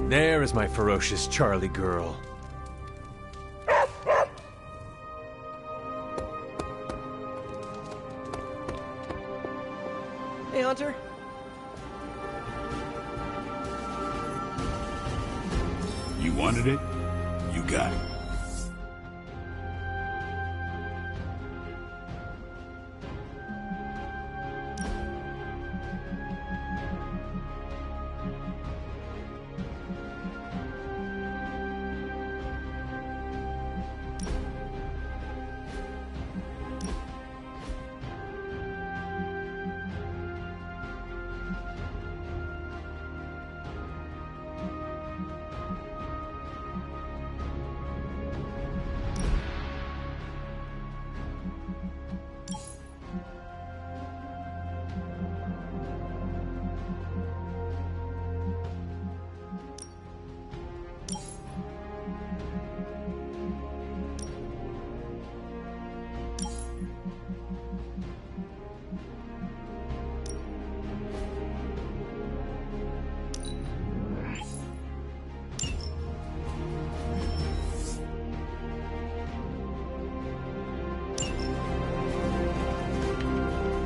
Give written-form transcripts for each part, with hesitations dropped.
There is my ferocious Charlie girl. Hey, Hunter. You wanted it? You got it.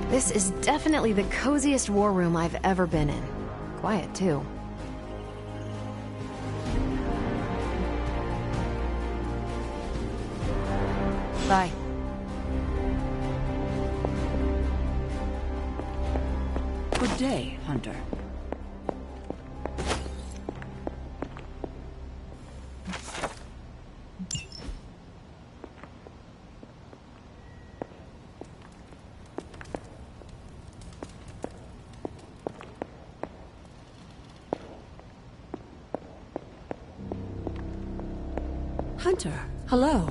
This is definitely the coziest war room I've ever been in. Quiet, too. Bye. Good day, Hunter. Hunter, hello.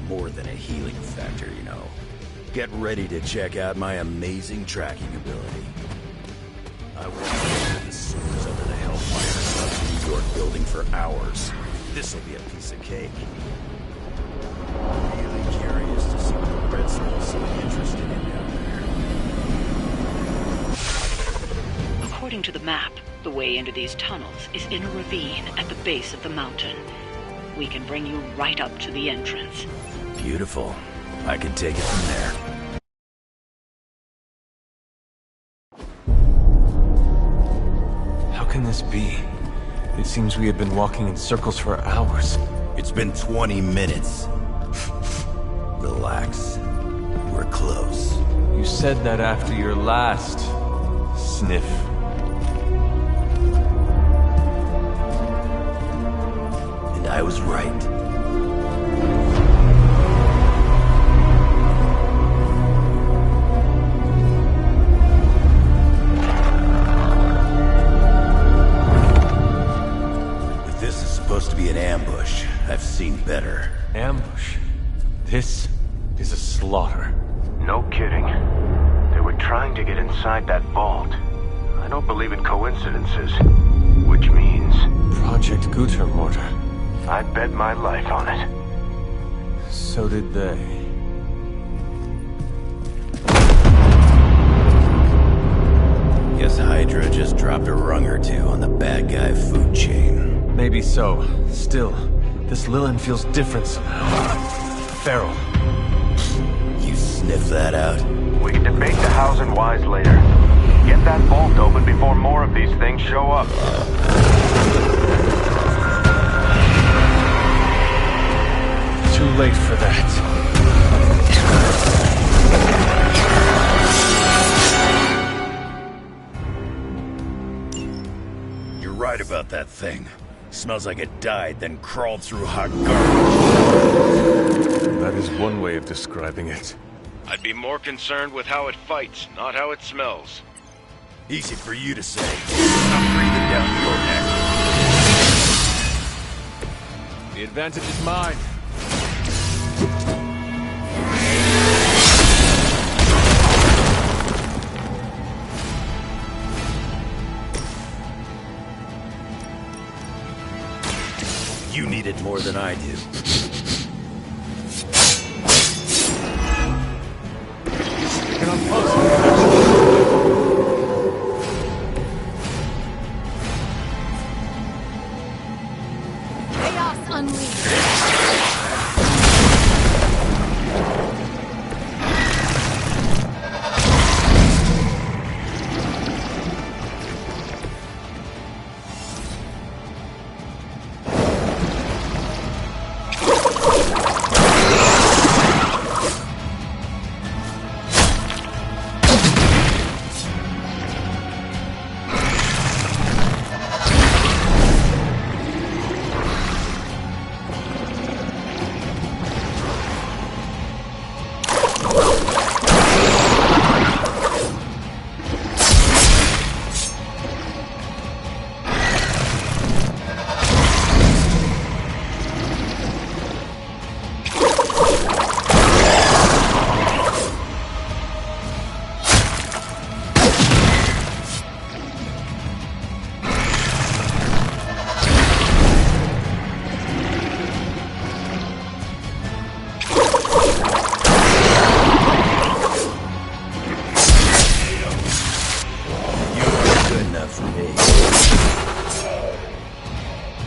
More than a healing factor, you know. Get ready to check out my amazing tracking ability. I will the sewers under the Hellfire of New York building for hours. This'll be a piece of cake. Really curious to see what the Red Skull's so interested in down there. According to the map, the way into these tunnels is in a ravine at the base of the mountain. We can bring you right up to the entrance. Beautiful. I can take it from there. How can this be? It seems we have been walking in circles for hours. It's been 20 minutes. Relax. We're close. You said that after your last sniff. And I was right. Supposed to be an ambush. I've seen better. Ambush? This is a slaughter. No kidding. They were trying to get inside that vault. I don't believe in coincidences. Which means... Project Gutermortar. I'd bet my life on it. So did they. Guess Hydra just dropped a rung or two on the bad guy food chain. Maybe so. Still, this Lilin feels different somehow. Feral. You sniff that out? We can debate the hows and whys later. Get that vault open before more of these things show up. Too late for that. right about that thing. Smells like it died, then crawled through hot garbage. That is one way of describing it. I'd be more concerned with how it fights, not how it smells. Easy for you to say. I'm breathing down your neck. The advantage is mine. You need it more than I do. Picking up close. Chaos Unleashed.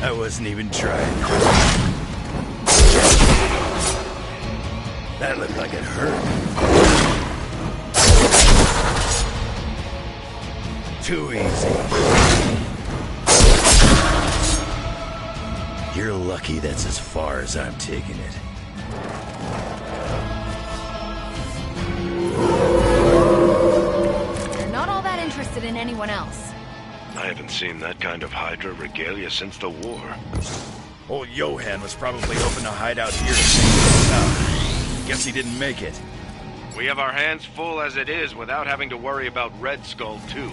I wasn't even trying. That looked like it hurt. Too easy. You're lucky that's as far as I'm taking it. You're not all that interested in anyone else. I haven't seen that kind of Hydra regalia since the war. Old Johan was probably hoping to hide out here to take us out. Guess he didn't make it. We have our hands full as it is without having to worry about Red Skull, too.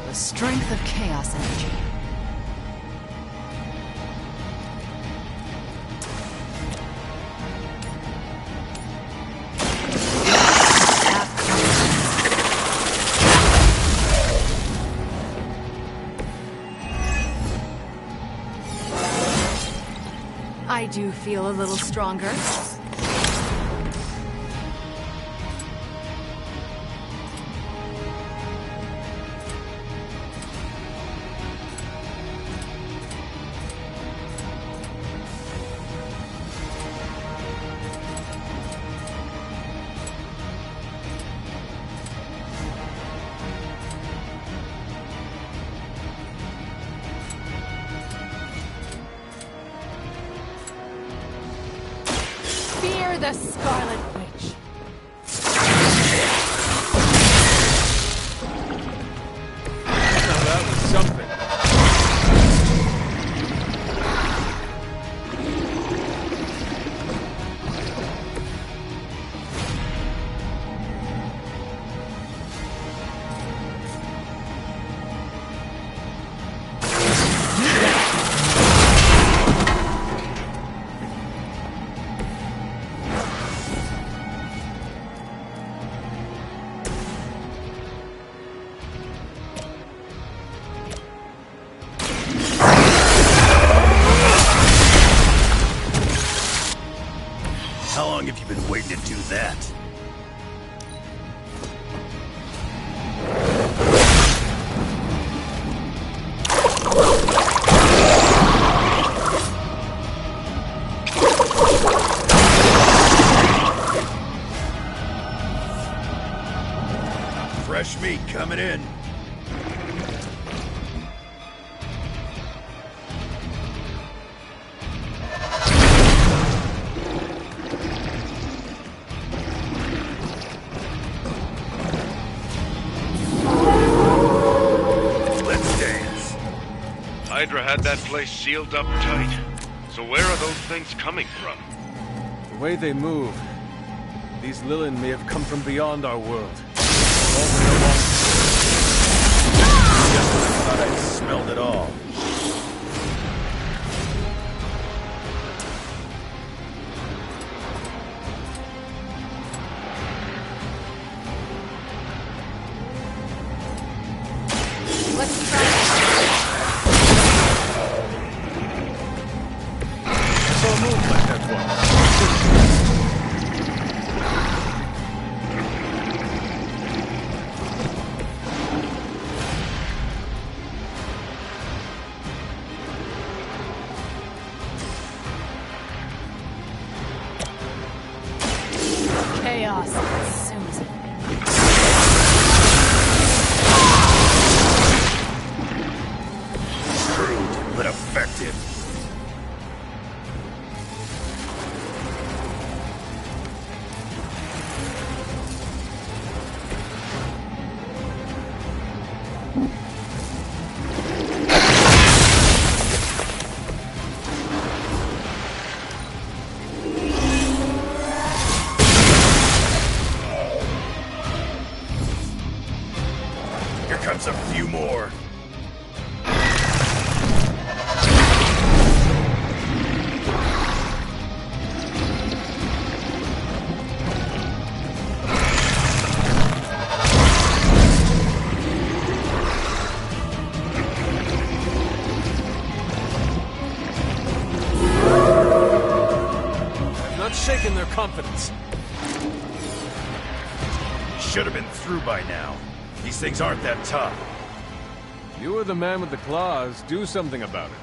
The strength of chaos energy. I do feel a little stronger. Fear the Scarlet Witch. Now that was something. How long have you been waiting to do that? Fresh meat coming in. Let's dance. Hydra had that place sealed up tight. So where are those things coming from? The way they move, these Lilin may have come from beyond our world. Just when I thought I'd smelled it all. Let's try it. So move like that one. Chaos consumes it. Crude, but effective. Here comes a few more. I've not shaken their confidence. Should have been through by now. These things aren't that tough. You are the man with the claws. Do something about it.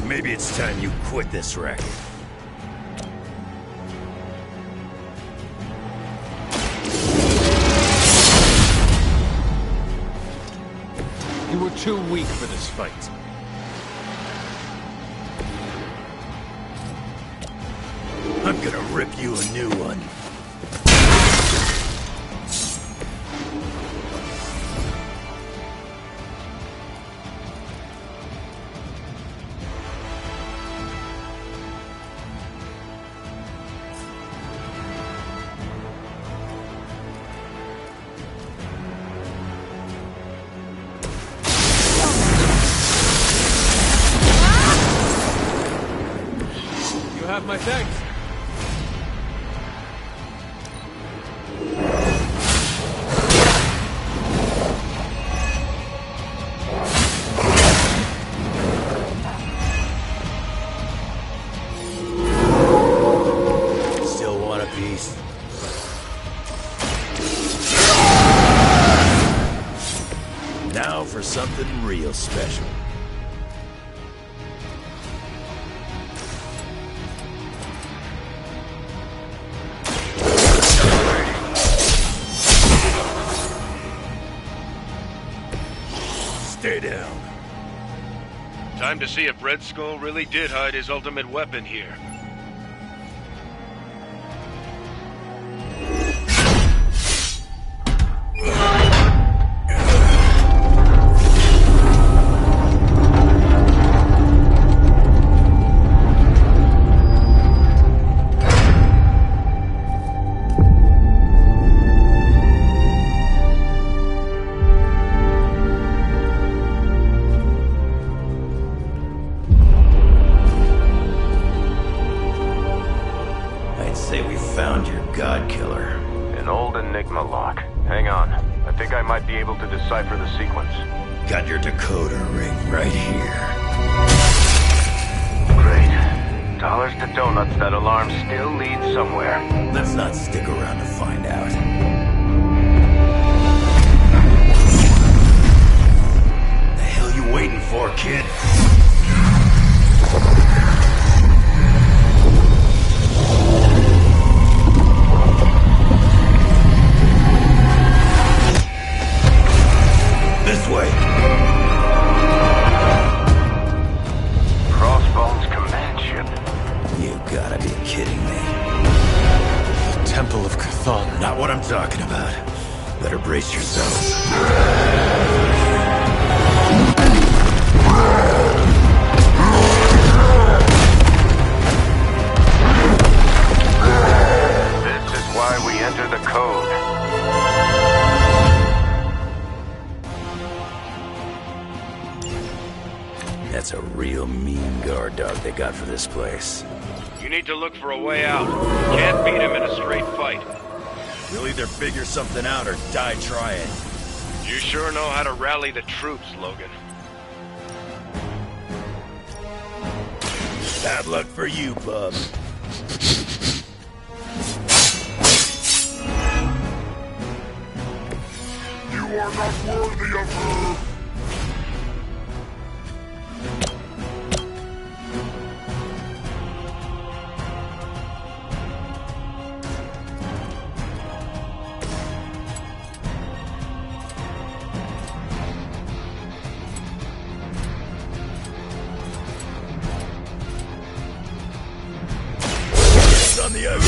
Maybe it's time you quit this racket. You were too weak for this fight. I'm gonna rip you a new one. You have my thanks. Still want a piece? Now for something real special. Stay down. Time to see if Red Skull really did hide his ultimate weapon here. I'd say we found your god killer. An old Enigma lock. Hang on. I think I might be able to decipher the sequence. Got your decoder ring right here. Great. Dollar dollars to donuts, that alarm still leads somewhere. Let's not stick around to find out. The hell you waiting for, kid? This way. Crossbones command ship. You gotta be kidding me. Temple of Cthulhu. Not what I'm talking about. Better brace yourselves. This is why we enter the code. That's a real mean guard dog they got for this place. You need to look for a way out. Can't beat him in a straight fight. We'll either figure something out or die trying. You sure know how to rally the troops, Logan. Bad luck for you, bub. You are not worthy of her! On the other.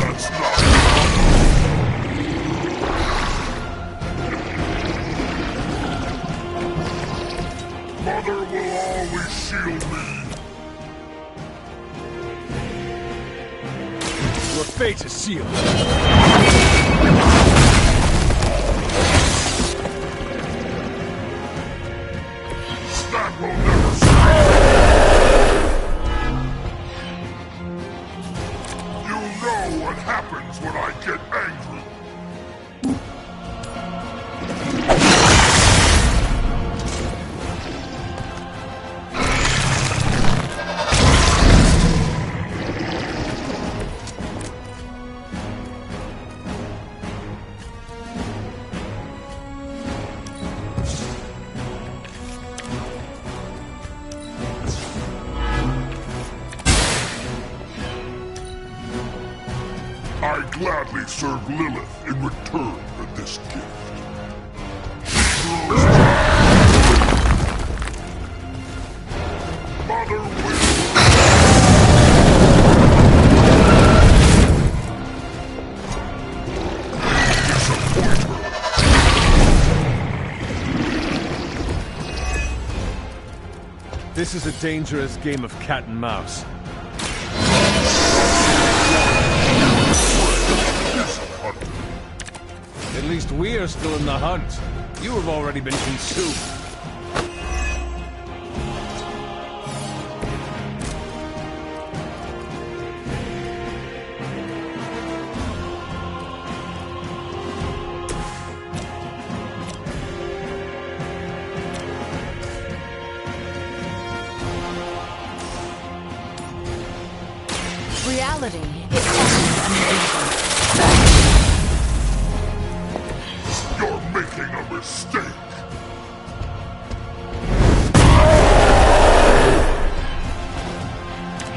That's not... Mother will always shield me. Your fate is sealed. That will never stop. You'll know what happens when I get angry. I gladly serve Lilith in return for this gift. Mother will... disappoint her. This is a dangerous game of cat and mouse. At least we are still in the hunt. You have already been consumed. Reality is always amazing. You're making a mistake.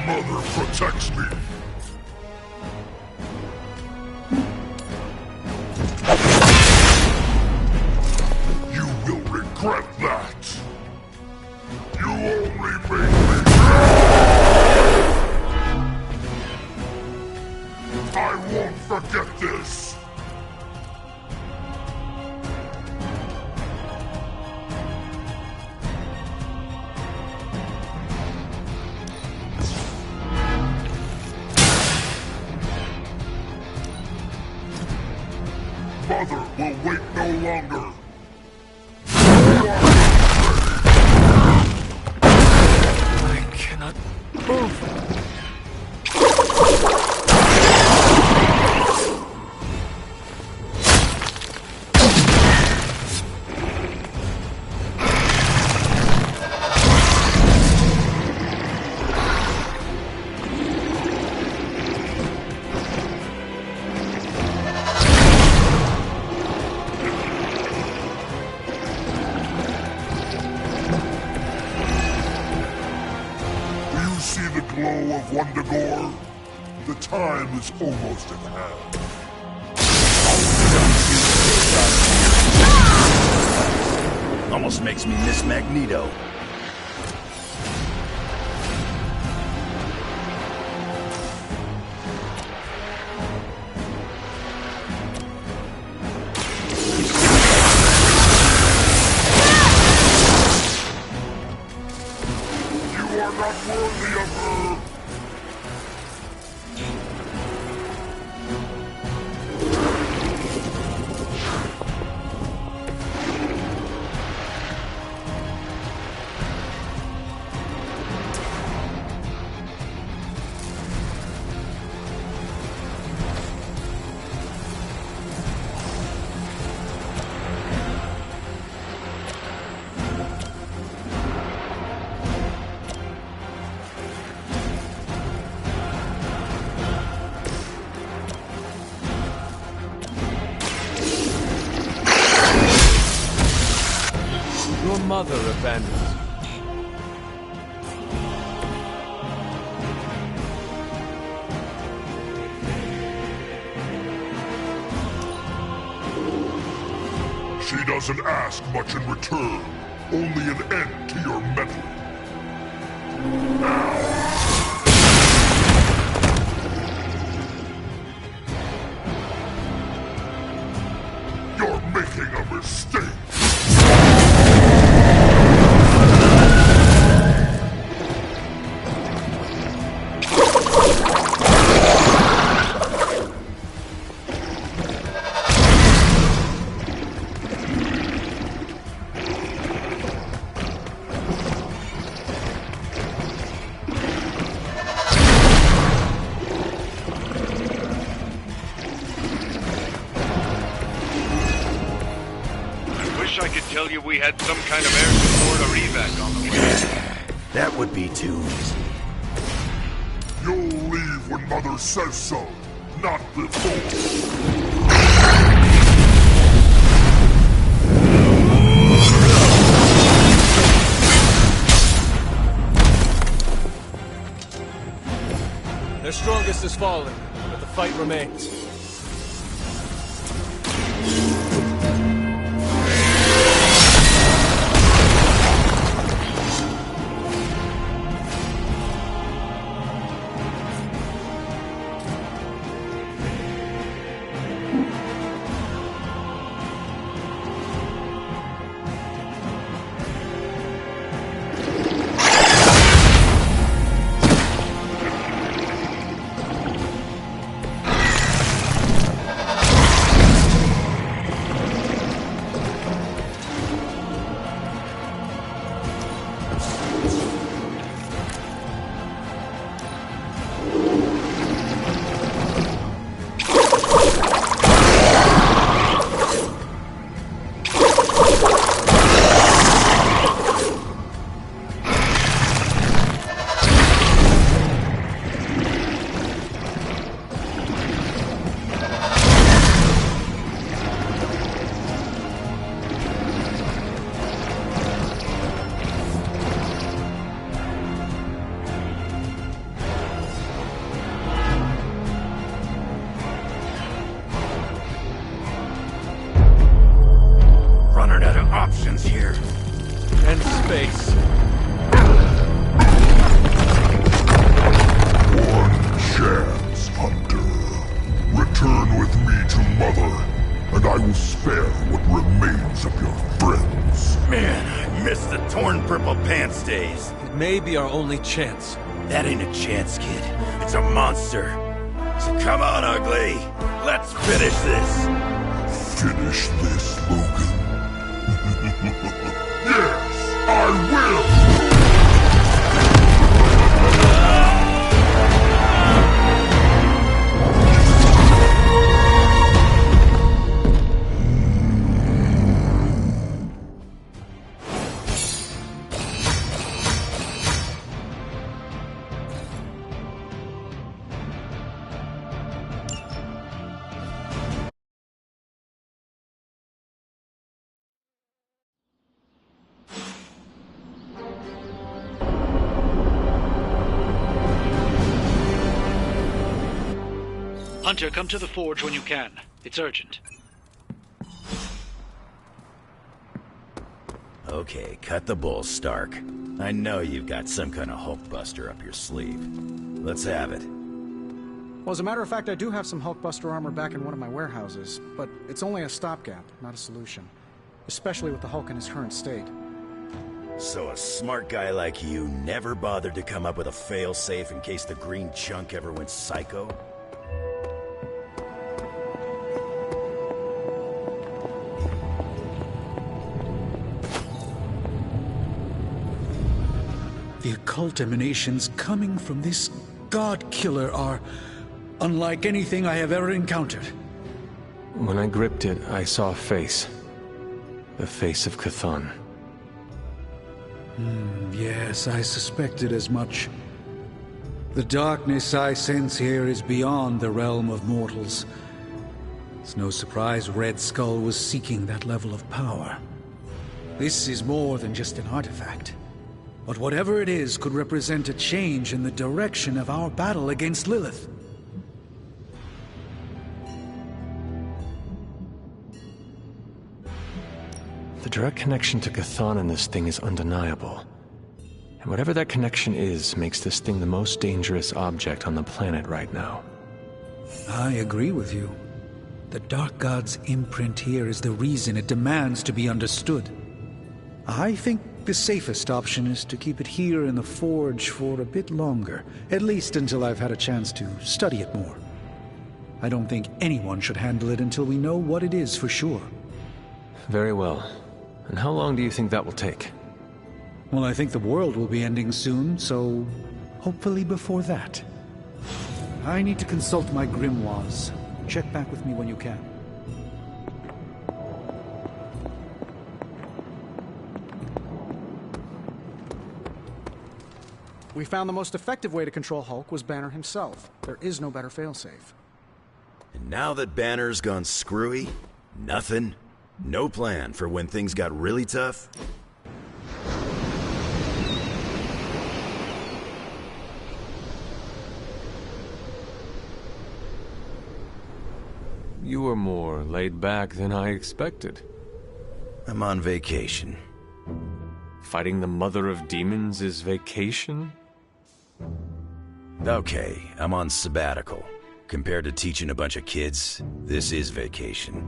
Mother protects me. You will regret that. You only make me I won't forget this. Mother will wait no longer. I cannot move. of Wundagore? The time is almost at hand. Almost makes me miss Magneto. You are not worthy of her! Your mother abandoned you. She doesn't ask much in return, only an end to your meddling. You're making a mistake! Wish I could tell you we had some kind of air support or evac on the way. That would be too easy. You'll leave when Mother says so, not before. Their strongest is fallen, but the fight remains. Running out of options here. And space. One chance, Hunter. Return with me to Mother, and I will spare what remains of your friends. Man, I miss the torn purple pants days. It may be our only chance. That ain't a chance, kid. It's a monster. So come on, ugly. Let's finish this. Finish this, Logan. Yes, I will! Hunter, come to the forge when you can. It's urgent. Okay, cut the bull, Stark. I know you've got some kind of Hulkbuster up your sleeve. Let's have it. Well, as a matter of fact, I do have some Hulkbuster armor back in one of my warehouses, but it's only a stopgap, not a solution. Especially with the Hulk in his current state. So a smart guy like you never bothered to come up with a fail-safe in case the green chunk ever went psycho? The occult emanations coming from this god-killer are unlike anything I have ever encountered. When I gripped it, I saw a face. The face of Chthon. Yes, I suspected as much. The darkness I sense here is beyond the realm of mortals. It's no surprise Red Skull was seeking that level of power. This is more than just an artifact. But whatever it is could represent a change in the direction of our battle against Lilith. The direct connection to Chthon in this thing is undeniable. And whatever that connection is, makes this thing the most dangerous object on the planet right now. I agree with you. The Dark God's imprint here is the reason it demands to be understood. I think the safest option is to keep it here in the forge for a bit longer, at least until I've had a chance to study it more. I don't think anyone should handle it until we know what it is for sure. Very well. And how long do you think that will take? Well, I think the world will be ending soon, so hopefully before that. I need to consult my grimoires. Check back with me when you can. We found the most effective way to control Hulk was Banner himself. There is no better failsafe. And now that Banner's gone screwy, nothing? No plan for when things got really tough? You were more laid back than I expected. I'm on vacation. Fighting the Mother of Demons is vacation? Okay, I'm on sabbatical. Compared to teaching a bunch of kids, this is vacation.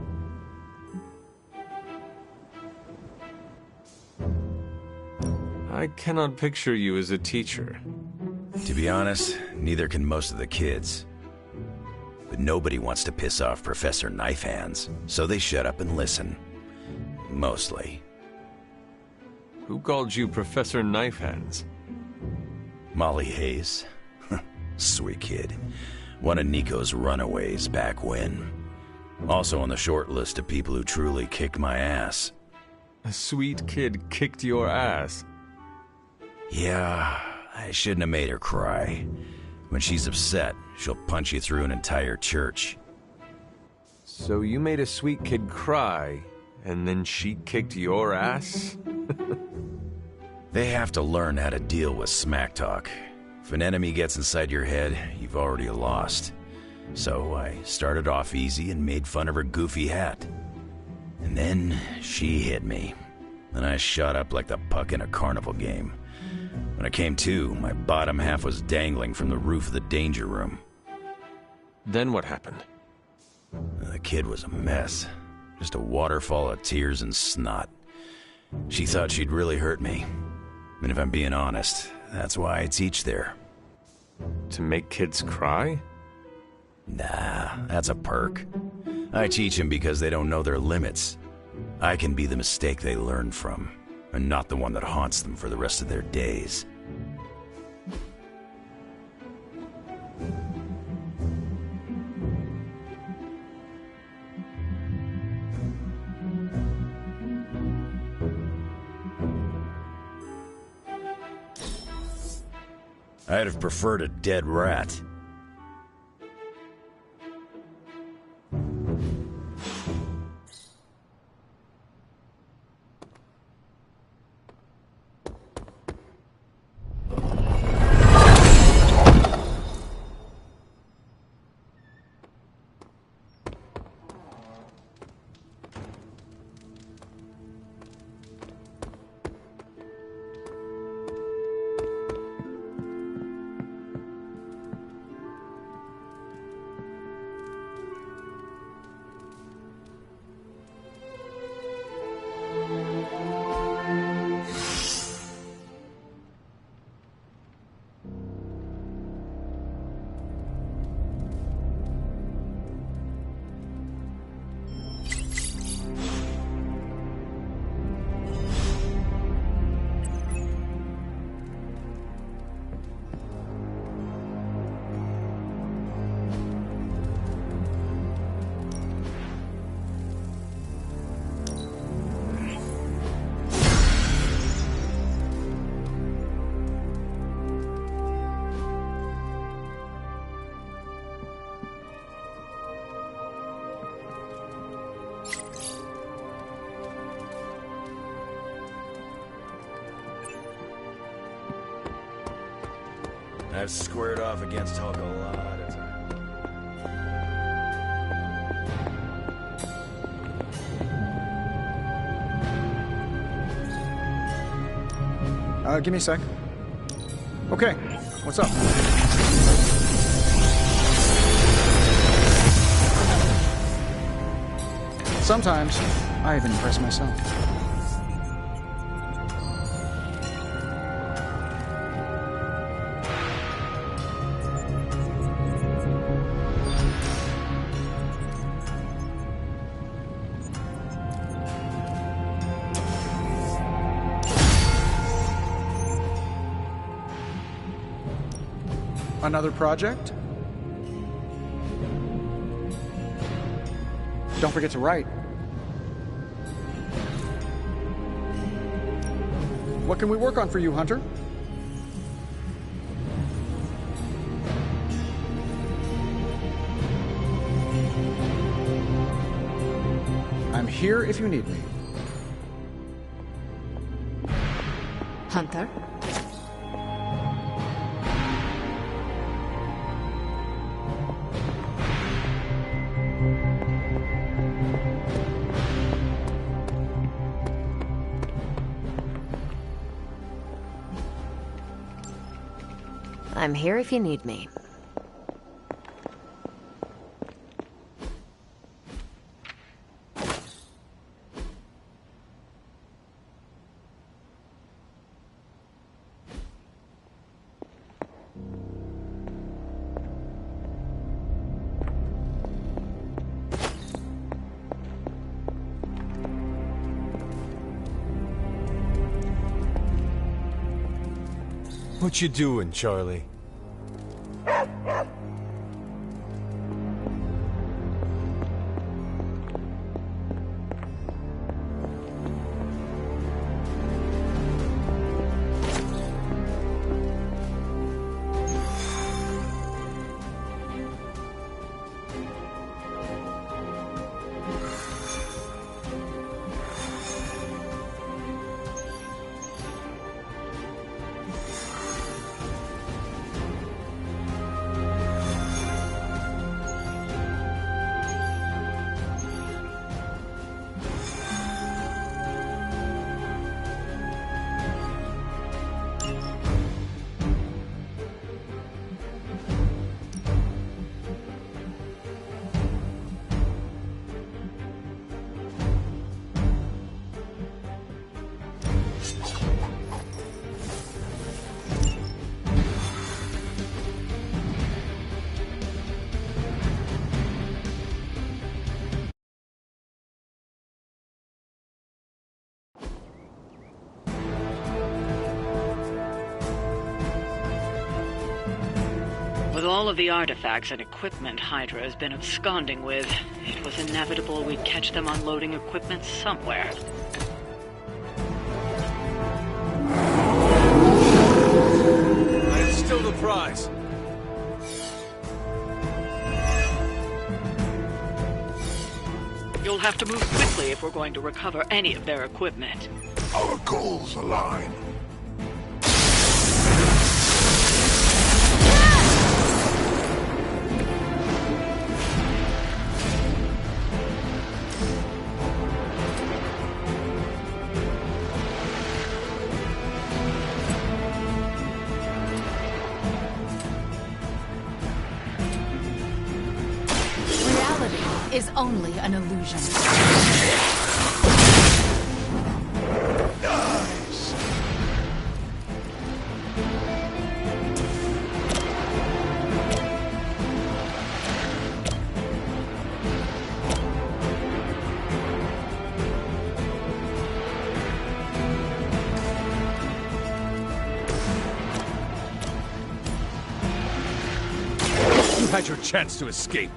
I cannot picture you as a teacher. To be honest, neither can most of the kids. But nobody wants to piss off Professor Knifehands, so they shut up and listen. Mostly. Who called you Professor Knifehands? Molly Hayes. Sweet kid. One of Nico's runaways back when. Also on the short list of people who truly kicked my ass. A sweet kid kicked your ass? Yeah, I shouldn't have made her cry. When she's upset, she'll punch you through an entire church. So you made a sweet kid cry, and then she kicked your ass? They have to learn how to deal with smack talk. If an enemy gets inside your head, you've already lost. So I started off easy and made fun of her goofy hat. And then she hit me. And I shot up like the puck in a carnival game. When I came to, my bottom half was dangling from the roof of the danger room. Then what happened? The kid was a mess. Just a waterfall of tears and snot. She thought she'd really hurt me. And if I'm being honest, that's why I teach there. To make kids cry? Nah, that's a perk. I teach them because they don't know their limits. I can be the mistake they learn from, and not the one that haunts them for the rest of their days. I'd have preferred a dead rat. I've squared off against Hulk a lot of times. Give me a sec. Okay, what's up? Sometimes, I even impress myself. Another project? Don't forget to write. What can we work on for you, Hunter? I'm here if you need me. Hunter? I'm here if you need me. What you doing, Charlie? With all of the artifacts and equipment Hydra has been absconding with, it was inevitable we'd catch them unloading equipment somewhere. I am still the prize. You'll have to move quickly if we're going to recover any of their equipment. Our goals align. Is only an illusion. Nice. You had your chance to escape.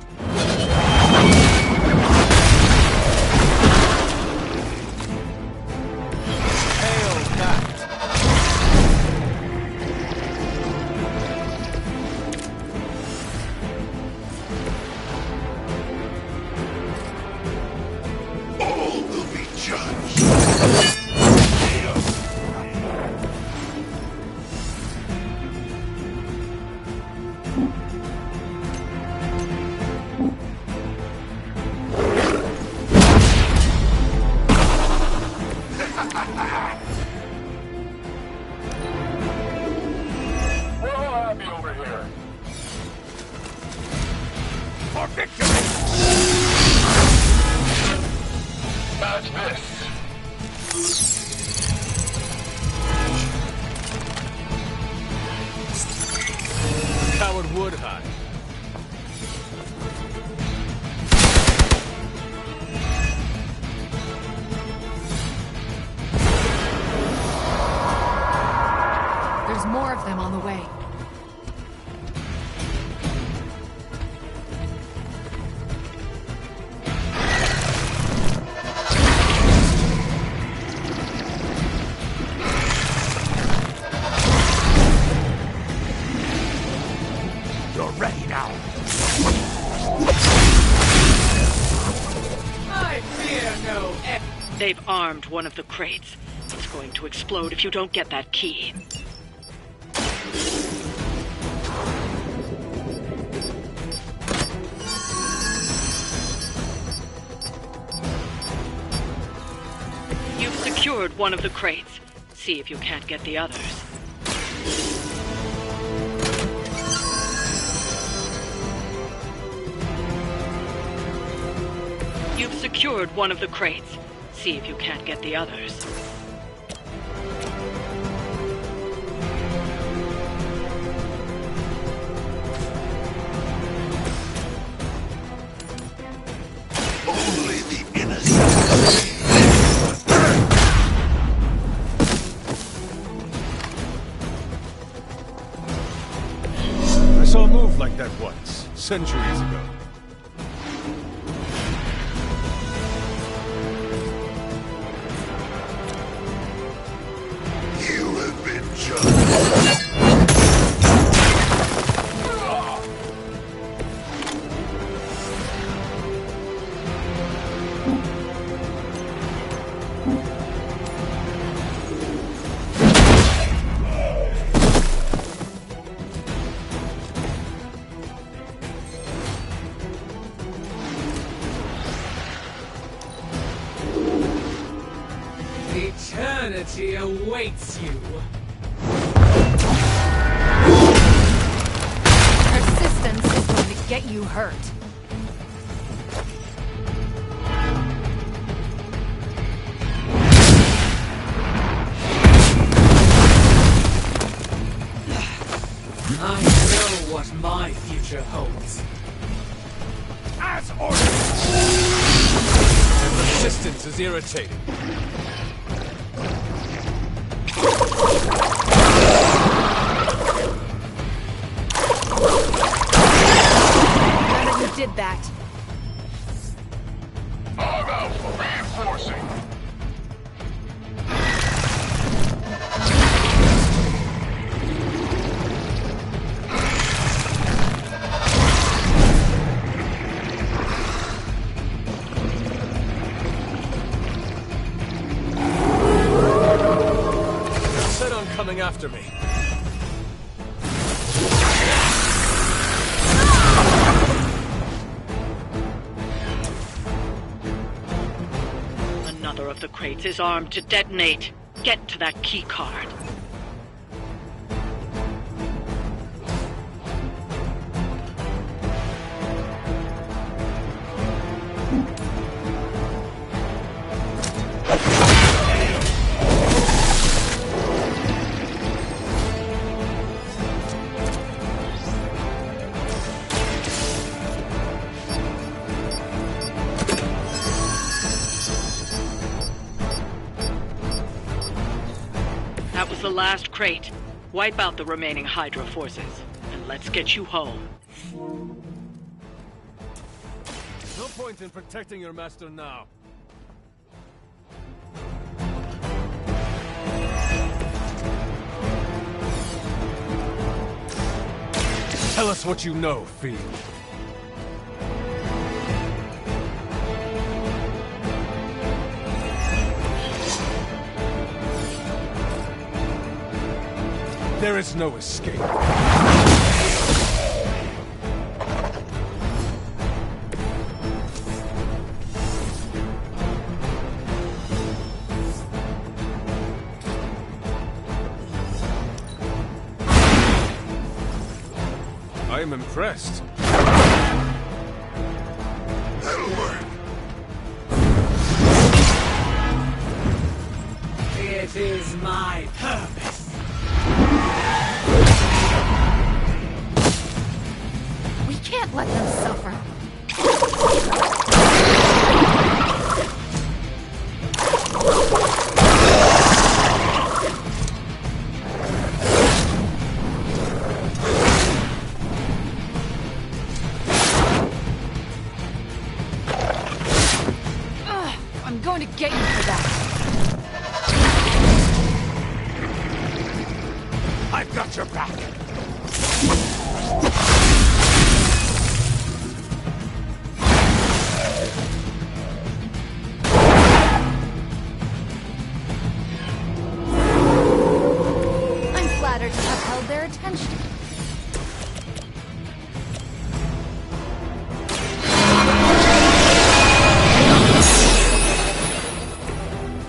match this. Coward would hide. There's more of them on the way. You're ready now. I fear no end. They've armed one of the crates. It's going to explode if you don't get that key. You've secured one of the crates. See if you can't get the others. You've secured one of the crates. See if you can't get the others. Only the innocent. I saw a move like that once, centuries ago. You have been judged. Eternity awaits you. Persistence is going to get you hurt. I know what my future holds. As ordered! Their persistence is irritating. None of you did that. I'm out for reinforcing. They're set on coming after me. Another of the crates is armed to detonate. Get to that key card. That was the last crate. Wipe out the remaining Hydra forces, and let's get you home. No point in protecting your master now. Tell us what you know, Fiend. There is no escape. I am impressed. That'll work. going to get you for that. I've got your back. I'm flattered to have held their attention.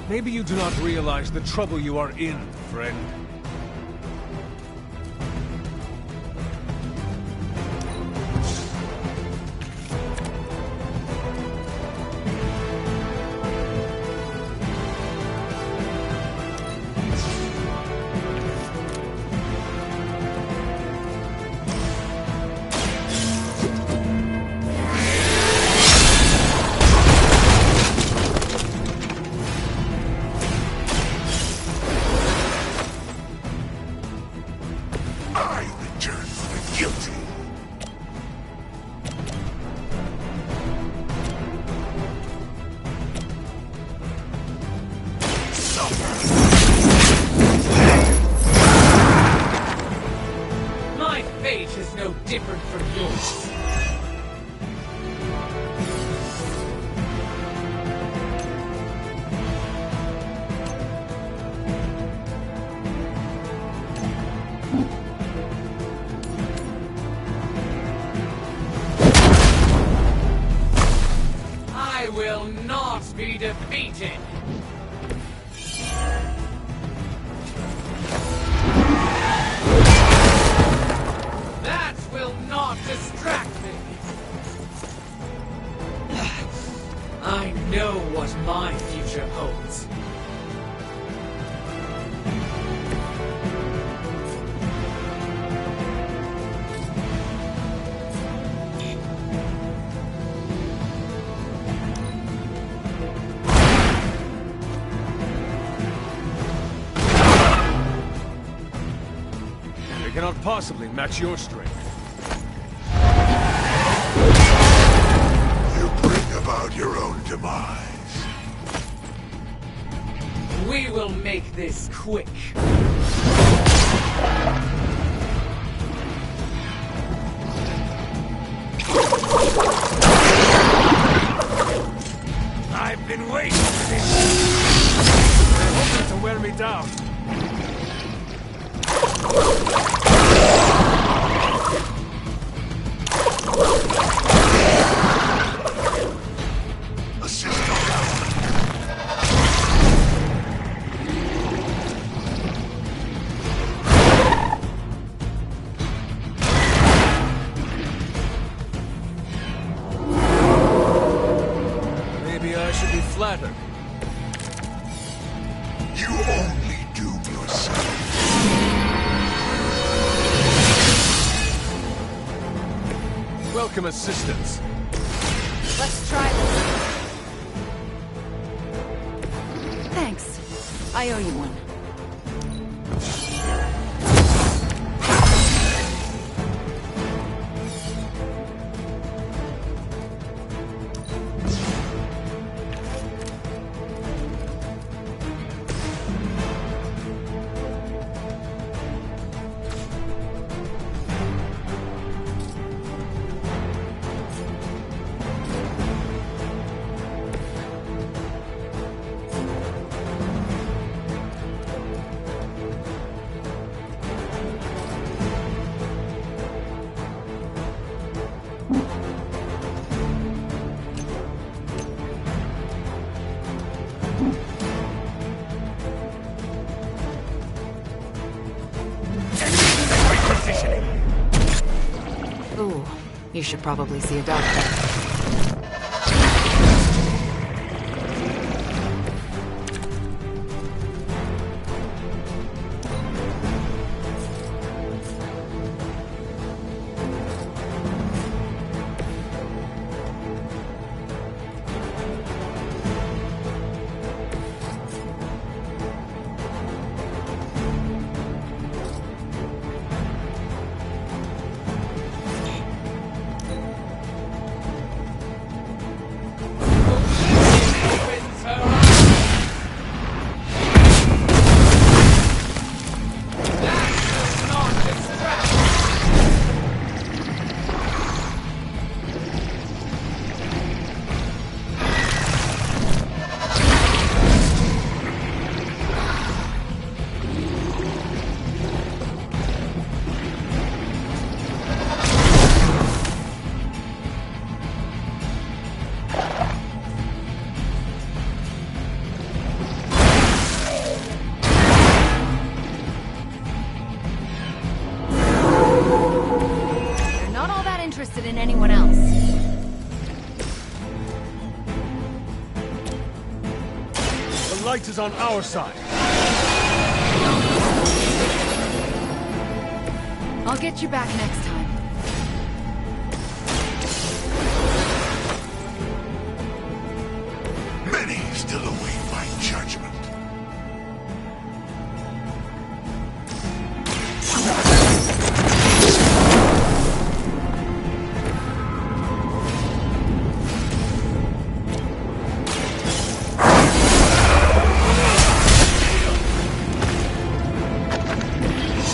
Maybe you do not realize the trouble you are in, friend. My fate is no different from yours. I will not be defeated. That will not distract me. I know what my future holds. They cannot possibly match your strength. You bring about your own demise. We will make this quick. I've been waiting for this. They're hoping to wear me down. Maybe I should be flattered. You only doom yourself. Welcome assistance. Let's try this. Thanks. I owe you one. Ooh, you should probably see a doctor. light is on our side. I'll get you back next time. Many still await my judgment.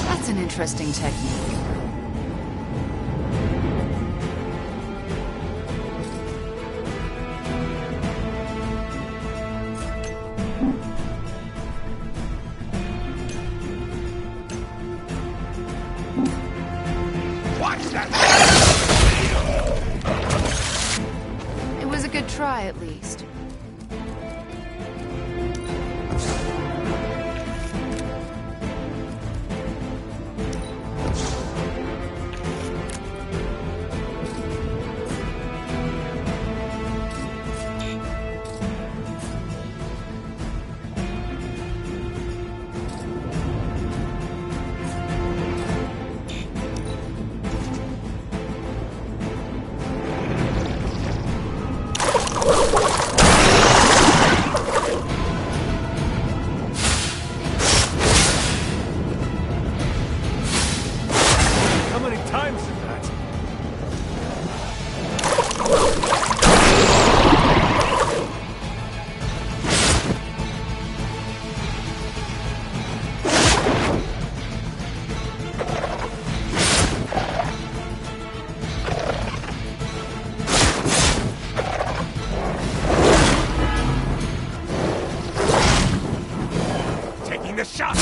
That's an interesting technique. It was a good try, at least. How many times is that? Taking the shot!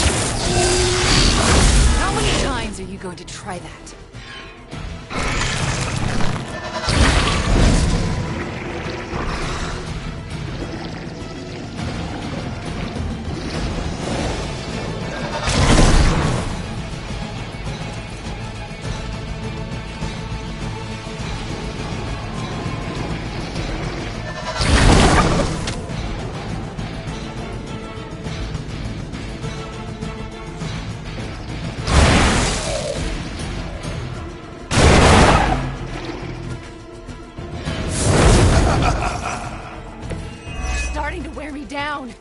How many times are you going to try that? Starting to wear me down.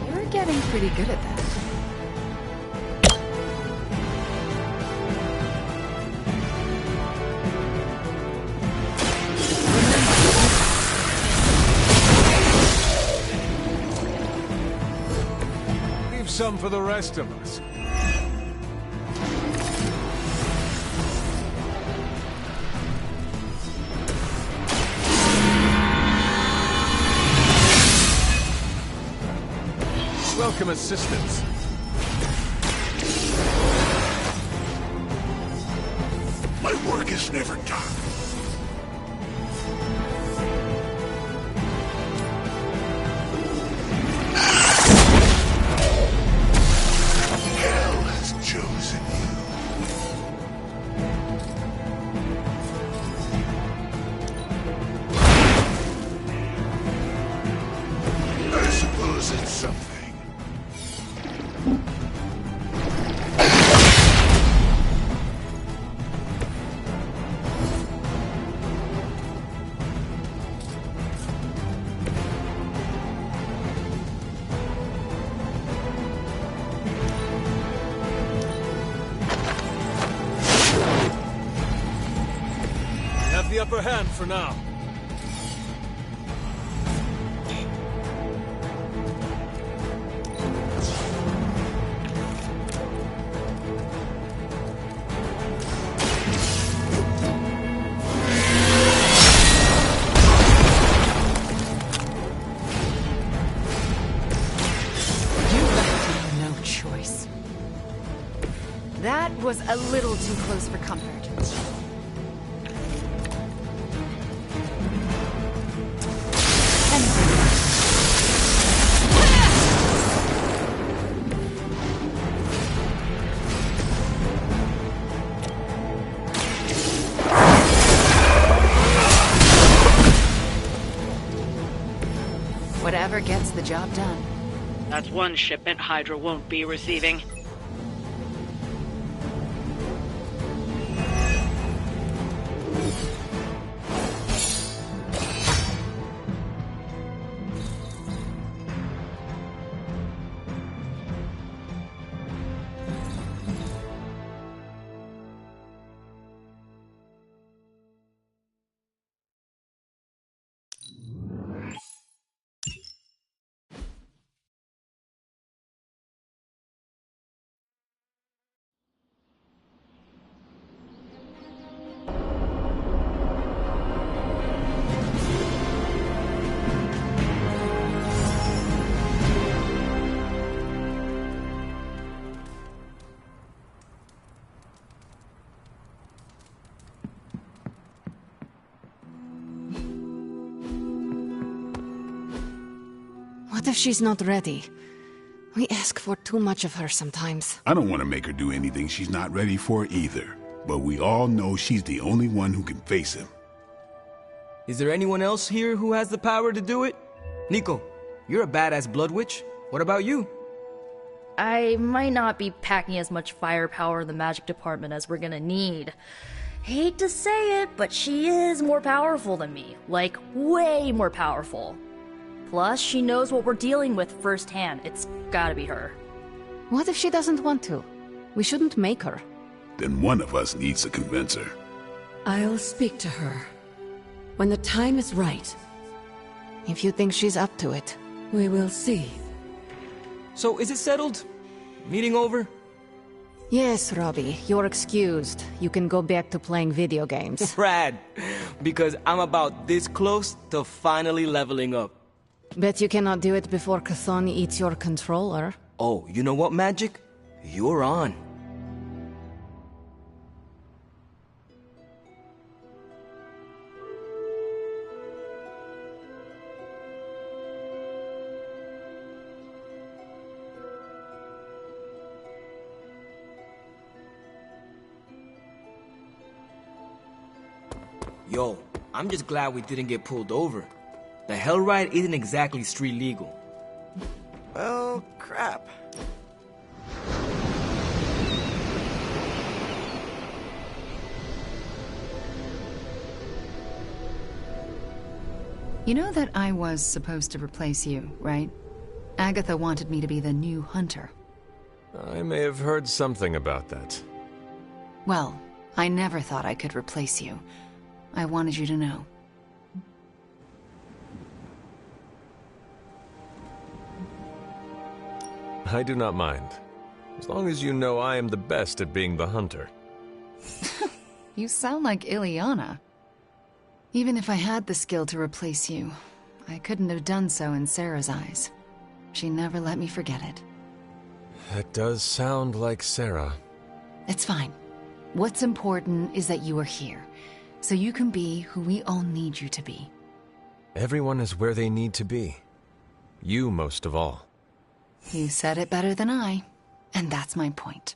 You're getting pretty good at that. Leave some for the rest of us. Welcome assistance. My work is never done. Hell has chosen you. I suppose it's something. Have the upper hand for now. No choice. That was a little too close for comfort. And Whoever gets the job done. That's one shipment Hydra won't be receiving. What if she's not ready? We ask for too much of her sometimes. I don't want to make her do anything she's not ready for either. But we all know she's the only one who can face him. Is there anyone else here who has the power to do it? Nico, you're a badass blood witch. What about you? I might not be packing as much firepower in the magic department as we're gonna need. Hate to say it, but she is more powerful than me. Like, way more powerful. Plus, she knows what we're dealing with firsthand. It's gotta be her. What if she doesn't want to? We shouldn't make her. Then one of us needs to convince her. I'll speak to her. When the time is right. If you think she's up to it. We will see. So, is it settled? Meeting over? Yes, Robbie, you're excused. You can go back to playing video games. Rad! Because I'm about this close to finally leveling up. Bet you cannot do it before Chthon eats your controller. Oh, you know what, Magic? You're on. Yo, I'm just glad we didn't get pulled over. The Hell Ride isn't exactly street legal. Well, crap. You know that I was supposed to replace you, right? Agatha wanted me to be the new hunter. I may have heard something about that. Well, I never thought I could replace you. I wanted you to know. I do not mind. As long as you know I am the best at being the hunter. You sound like Ileana. Even if I had the skill to replace you, I couldn't have done so in Sarah's eyes. She never let me forget it. That does sound like Sarah. It's fine. What's important is that you are here, so you can be who we all need you to be. Everyone is where they need to be. You most of all. You said it better than I, and that's my point.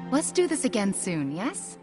Let's do this again soon, yes?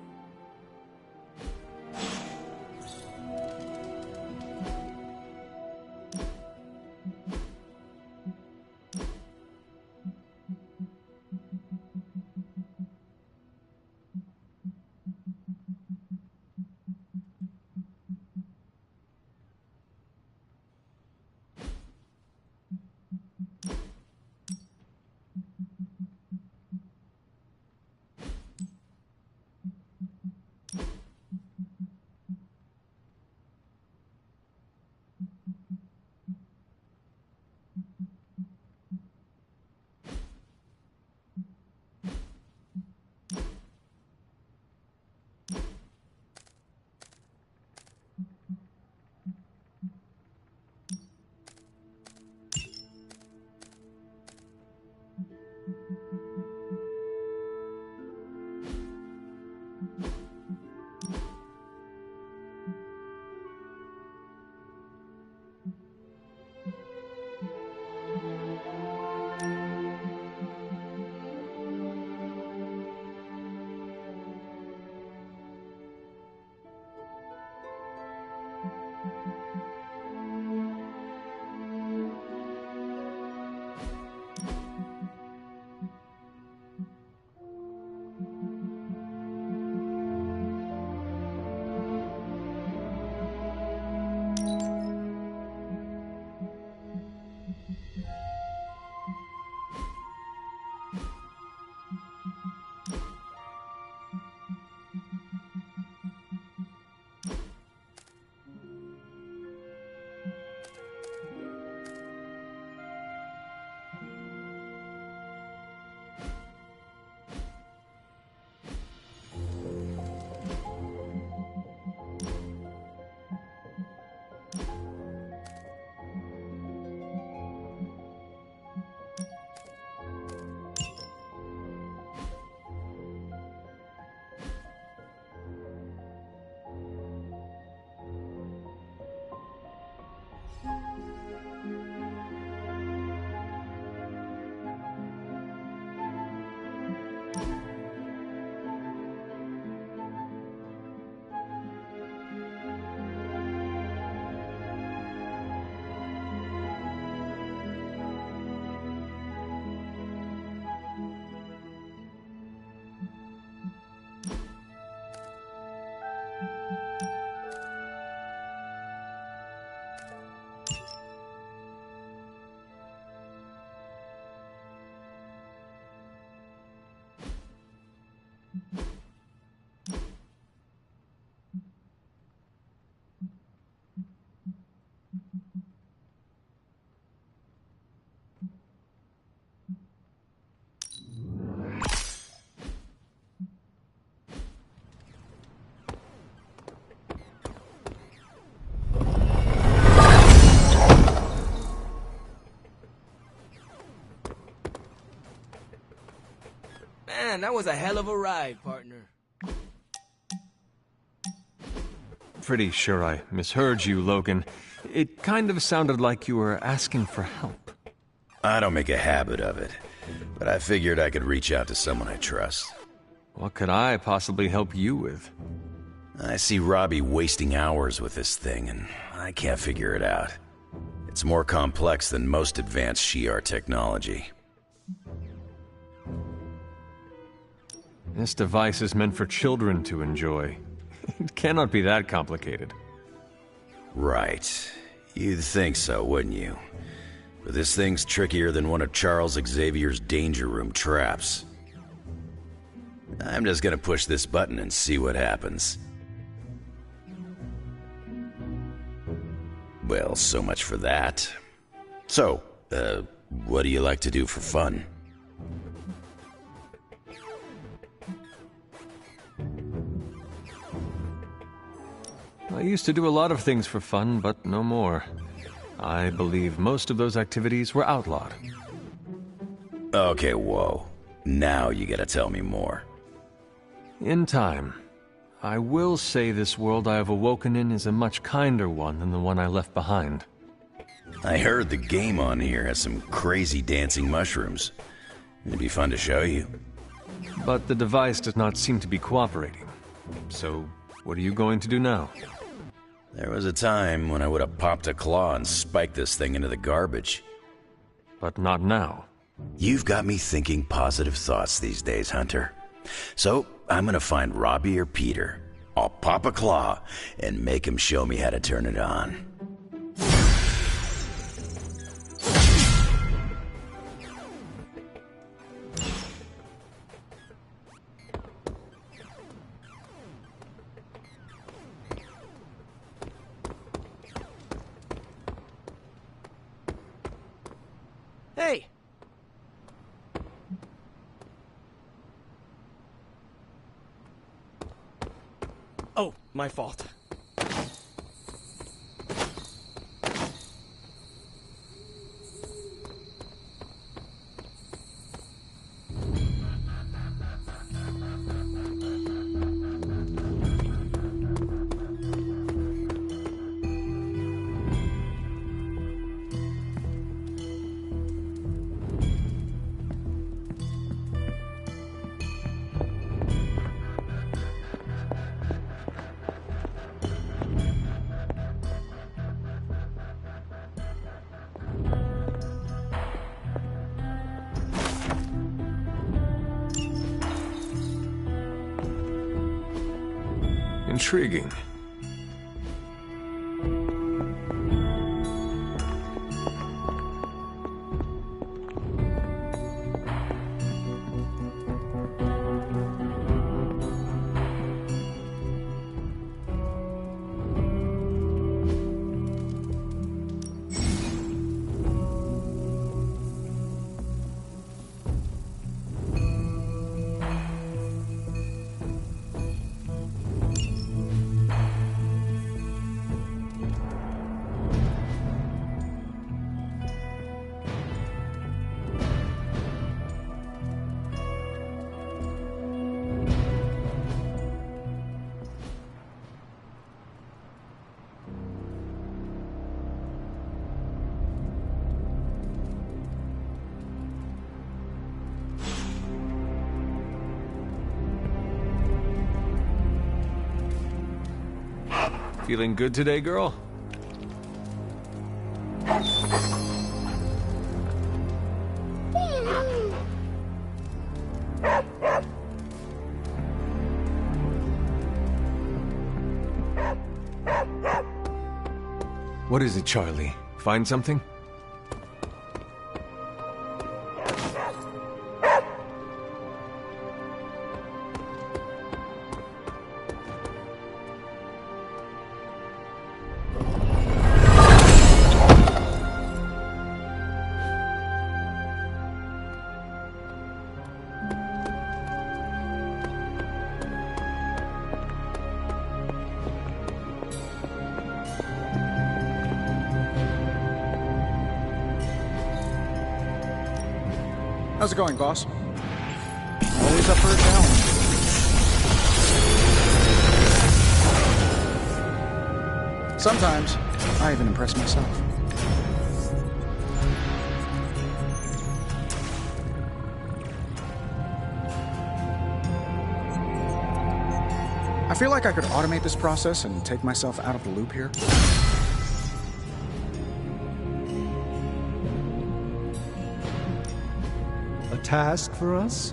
Man, that was a hell of a ride, partner. Pretty sure I misheard you, Logan. It kind of sounded like you were asking for help. I don't make a habit of it, but I figured I could reach out to someone I trust. What could I possibly help you with? I see Robbie wasting hours with this thing, and I can't figure it out. It's more complex than most advanced Shi'ar technology. This device is meant for children to enjoy. It cannot be that complicated. Right. You'd think so, wouldn't you? But this thing's trickier than one of Charles Xavier's Danger Room traps. I'm just gonna push this button and see what happens. Well, so much for that. So, what do you like to do for fun? I used to do a lot of things for fun, but no more. I believe most of those activities were outlawed. Okay, whoa. Now you gotta tell me more. In time. I will say this world I have awoken in is a much kinder one than the one I left behind. I heard the game on here has some crazy dancing mushrooms. It'd be fun to show you. But the device does not seem to be cooperating. So, what are you going to do now? There was a time when I would have popped a claw and spiked this thing into the garbage. But not now. You've got me thinking positive thoughts these days, Hunter. So, I'm gonna find Robbie or Peter. I'll pop a claw and make him show me how to turn it on. Hey! Oh, my fault. Intriguing. Feeling good today, girl? What is it, Charlie? Find something? How's it going, boss? Always always up for a challenge. Sometimes, I even impress myself. I feel like I could automate this process and take myself out of the loop here. A task for us?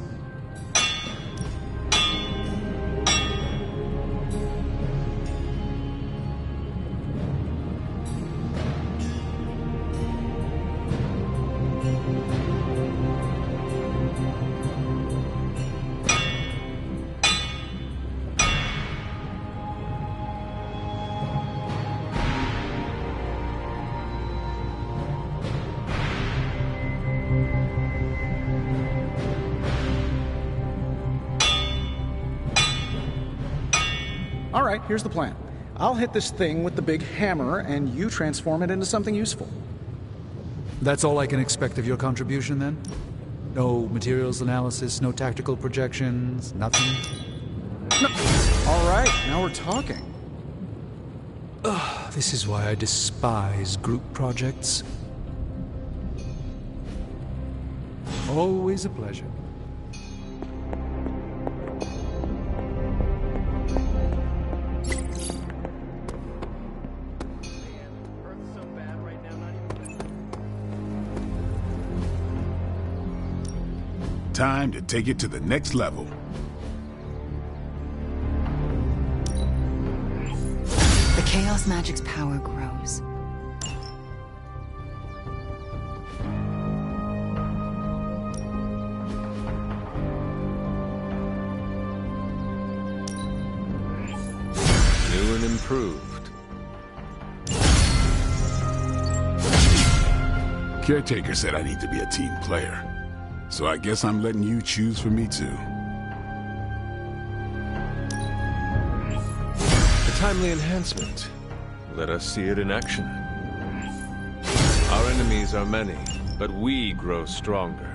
All right, here's the plan. I'll hit this thing with the big hammer, and you transform it into something useful. That's all I can expect of your contribution, then? No materials analysis, no tactical projections, nothing? No. All right, now we're talking. Ugh, this is why I despise group projects. Always a pleasure. Time to take it to the next level. The Chaos Magic's power grows. New and improved. Caretaker said I need to be a team player. So I guess I'm letting you choose for me too. A timely enhancement. Let us see it in action. Our enemies are many, but we grow stronger.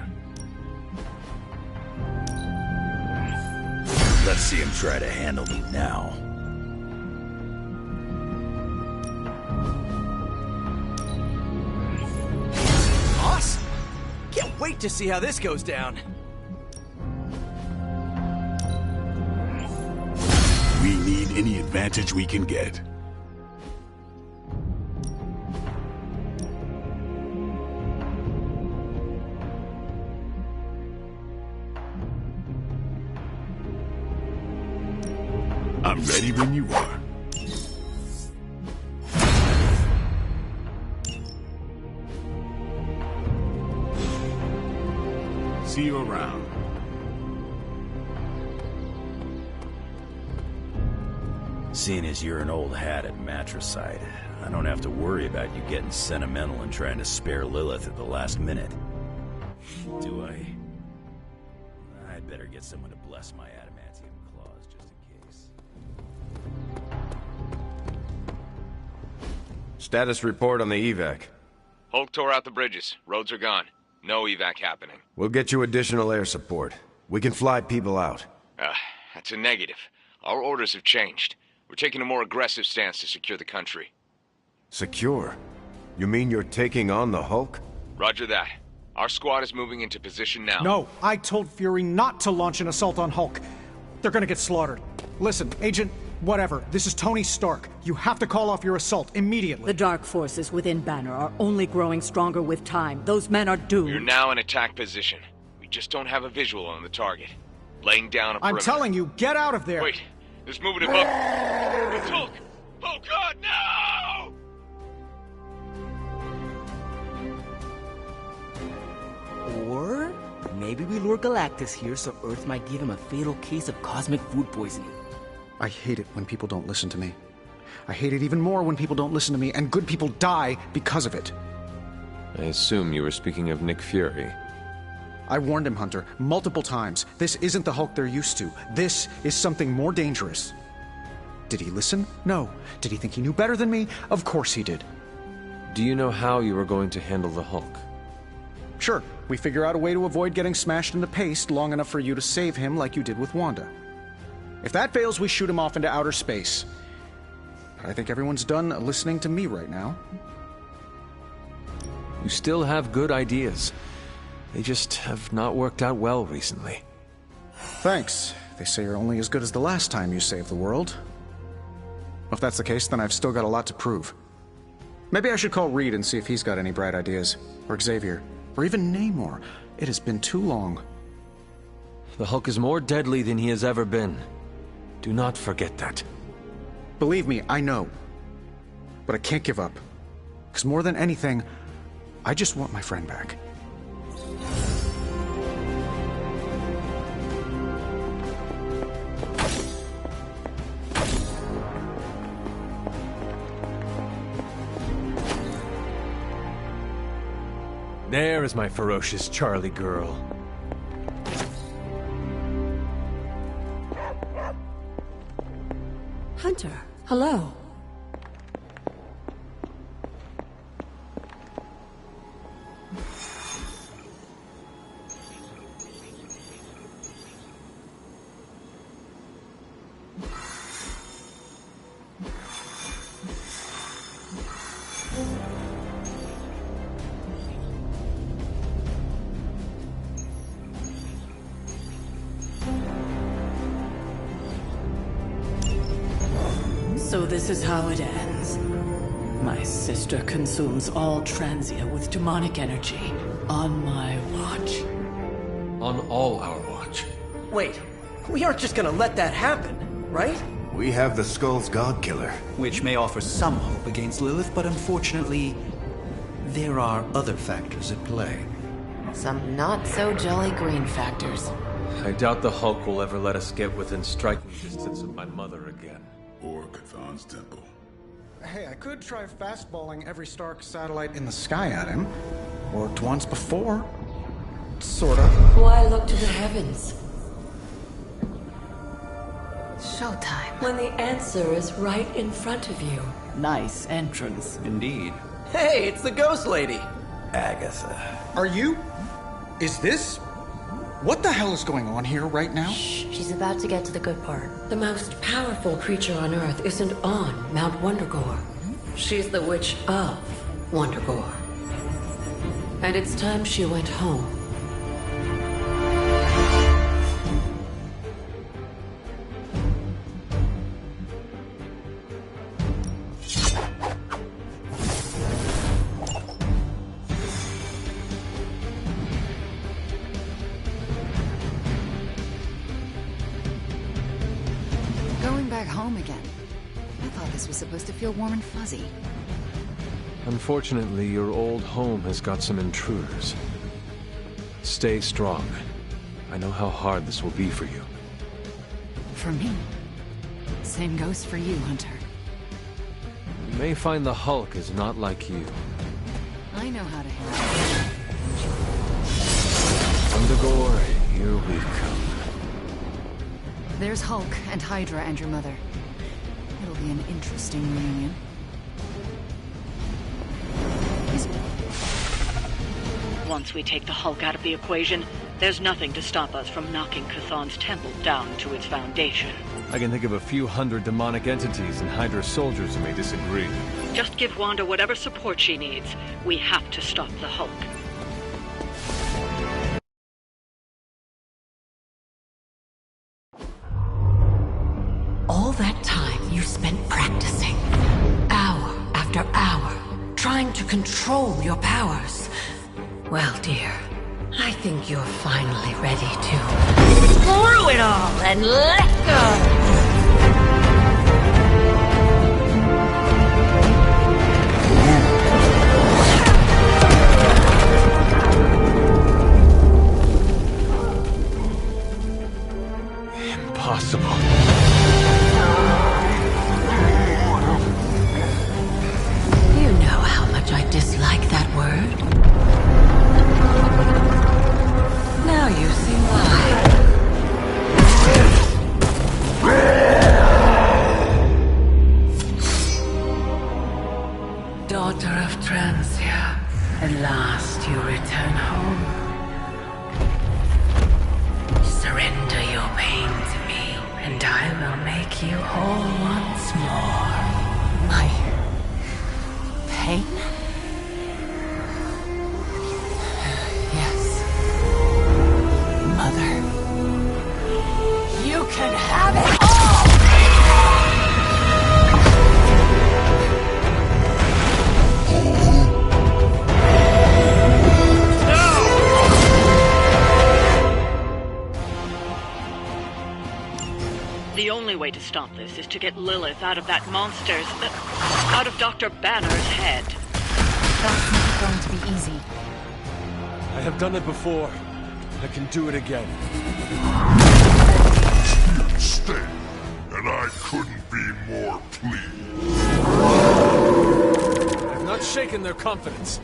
Let's see him try to handle me now. Awesome! Can't wait to see how this goes down. We need any advantage we can get. I'm ready when you are. See you around. Seeing as you're an old hat at matricide, I don't have to worry about you getting sentimental and trying to spare Lilith at the last minute. Do I? I'd better get someone to bless my adamantium claws just in case. Status report on the evac. Hulk tore out the bridges. Roads are gone. No evac happening. We'll get you additional air support. We can fly people out. That's a negative. Our orders have changed. We're taking a more aggressive stance to secure the country. Secure? You mean you're taking on the Hulk? Roger that. Our squad is moving into position now. No, I told Fury not to launch an assault on Hulk. They're gonna get slaughtered. Listen, Agent, whatever, this is Tony Stark. You have to call off your assault immediately. The dark forces within Banner are only growing stronger with time. Those men are doomed. We're now in attack position. We just don't have a visual on the target. Laying down a perimeter. I'm telling you, get out of there! Wait, there's movement above. It's Hulk! Oh God, no! Or maybe we lure Galactus here so Earth might give him a fatal case of cosmic food poisoning. I hate it when people don't listen to me. I hate it even more when people don't listen to me, and good people die because of it. I assume you were speaking of Nick Fury. I warned him, Hunter, multiple times. This isn't the Hulk they're used to. This is something more dangerous. Did he listen? No. Did he think he knew better than me? Of course he did. Do you know how you are going to handle the Hulk? Sure, we figure out a way to avoid getting smashed into paste long enough for you to save him like you did with Wanda. If that fails, we shoot him off into outer space. But I think everyone's done listening to me right now. You still have good ideas. They just have not worked out well recently. Thanks. They say you're only as good as the last time you saved the world. If that's the case, then I've still got a lot to prove. Maybe I should call Reed and see if he's got any bright ideas. Or Xavier. Or even Namor. It has been too long. The Hulk is more deadly than he has ever been. Do not forget that. Believe me, I know. But I can't give up. Because more than anything, I just want my friend back. There is my ferocious Charlie girl. Hunter, hello. So this is how it ends. My sister consumes all Transia with demonic energy on my watch. On all our watch. Wait, we aren't just gonna let that happen, right? We have the Skull's God-Killer. Which may offer some hope against Lilith, but unfortunately, there are other factors at play. Some not-so-jolly green factors. I doubt the Hulk will ever let us get within striking distance of my mother again. Or Chthon's temple. Hey, I could try fastballing every Stark satellite in the sky at him. Worked once before. Sorta. Why look to the heavens? Showtime. When the answer is right in front of you. Nice entrance. Indeed. Hey, it's the Ghost Lady! Agatha. Are you? Is this? What the hell is going on here right now? Shh, she's about to get to the good part. The most powerful creature on Earth isn't on Mount Wondergore. She's the witch of Wondergore. And it's time she went home. Home again. I thought this was supposed to feel warm and fuzzy. Unfortunately, your old home has got some intruders. Stay strong. I know how hard this will be for you. For me. Same goes for you, Hunter. You may find the Hulk is not like you. I know how to handle Wondergore, here we come. There's Hulk and Hydra and your mother. It'll be an interesting reunion. Once we take the Hulk out of the equation, there's nothing to stop us from knocking Chthon's temple down to its foundation. I can think of a few hundred demonic entities and Hydra soldiers who may disagree. Just give Wanda whatever support she needs. We have to stop the Hulk. All that time you spent practicing, hour after hour, trying to control your powers. Well, dear, I think you're finally ready to screw it all and let go! Impossible. You know how much I dislike that word. Now you see why. Daughter of Transia, At last you return home. Surrender your pain to me, and I will make you whole once more. My pain? Yes. Mother. You can have it all! The only way to stop this is to get Lilith out of that monster's... out of Dr. Banner's head. That's not going to be easy. I have done it before. I can do it again. Stay, and I couldn't be more pleased. I've not shaken their confidence.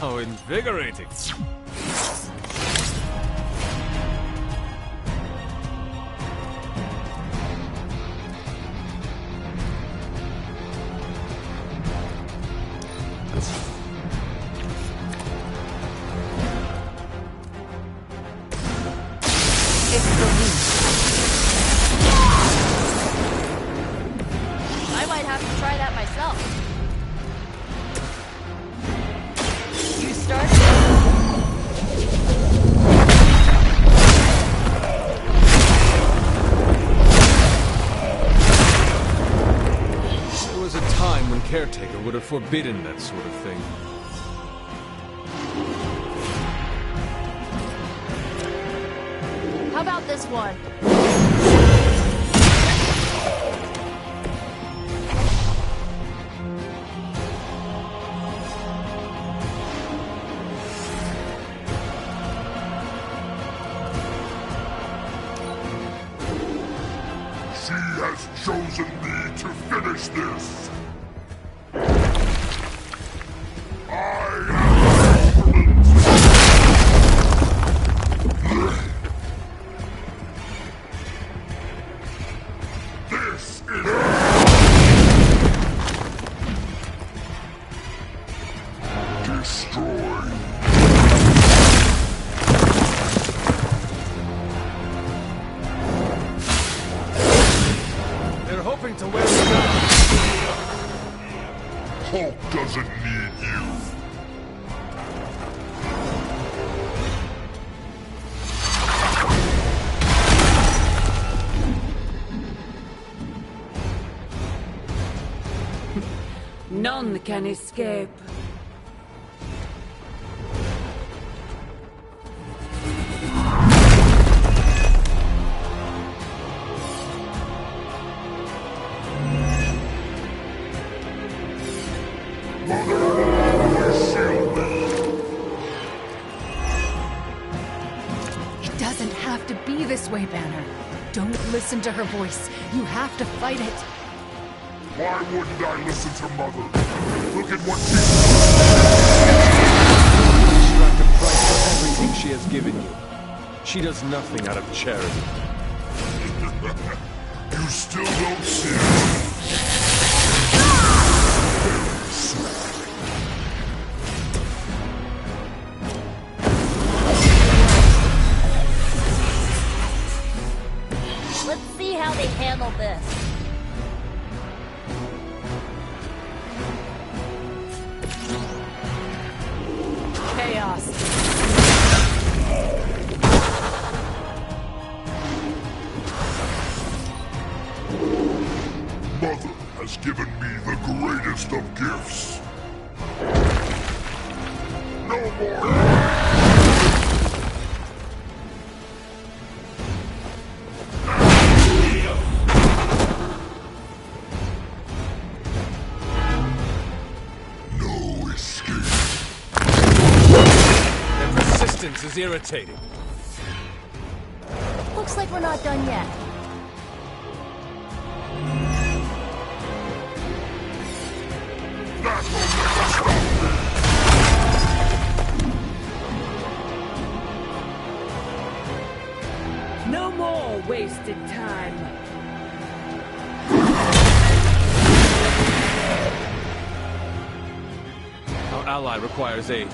How invigorating! I might have to try that myself. You start. There was a time when Caretaker would have forbidden that sort of thing. How about this one? She has chosen me to finish this. This is... Destroy. They're hoping to wear me down. Hulk doesn't need you. None can escape. It doesn't have to be this way, Banner. Don't listen to her voice. You have to fight it. Why wouldn't I listen to Mother? Look at what Extract a price for everything she has given you. She does nothing out of charity. You still don't see it. Let's see how they handle this. Chaos. Mother has given me the greatest of gifts. No more. No escape. Their persistence is irritating. Looks like we're not done yet. That will never stop me. more wasted time. Our ally requires aid.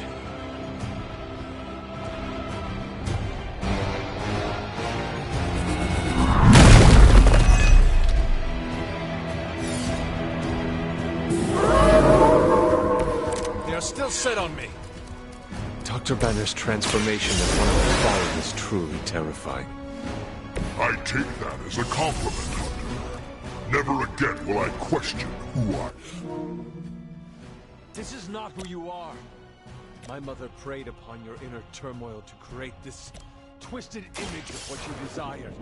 They are still set on me. Dr. Banner's transformation of one of the fallen is truly terrifying. I take that as a compliment, Hunter. Never again will I question who I am. This is not who you are. My mother preyed upon your inner turmoil to create this twisted image of what you desired.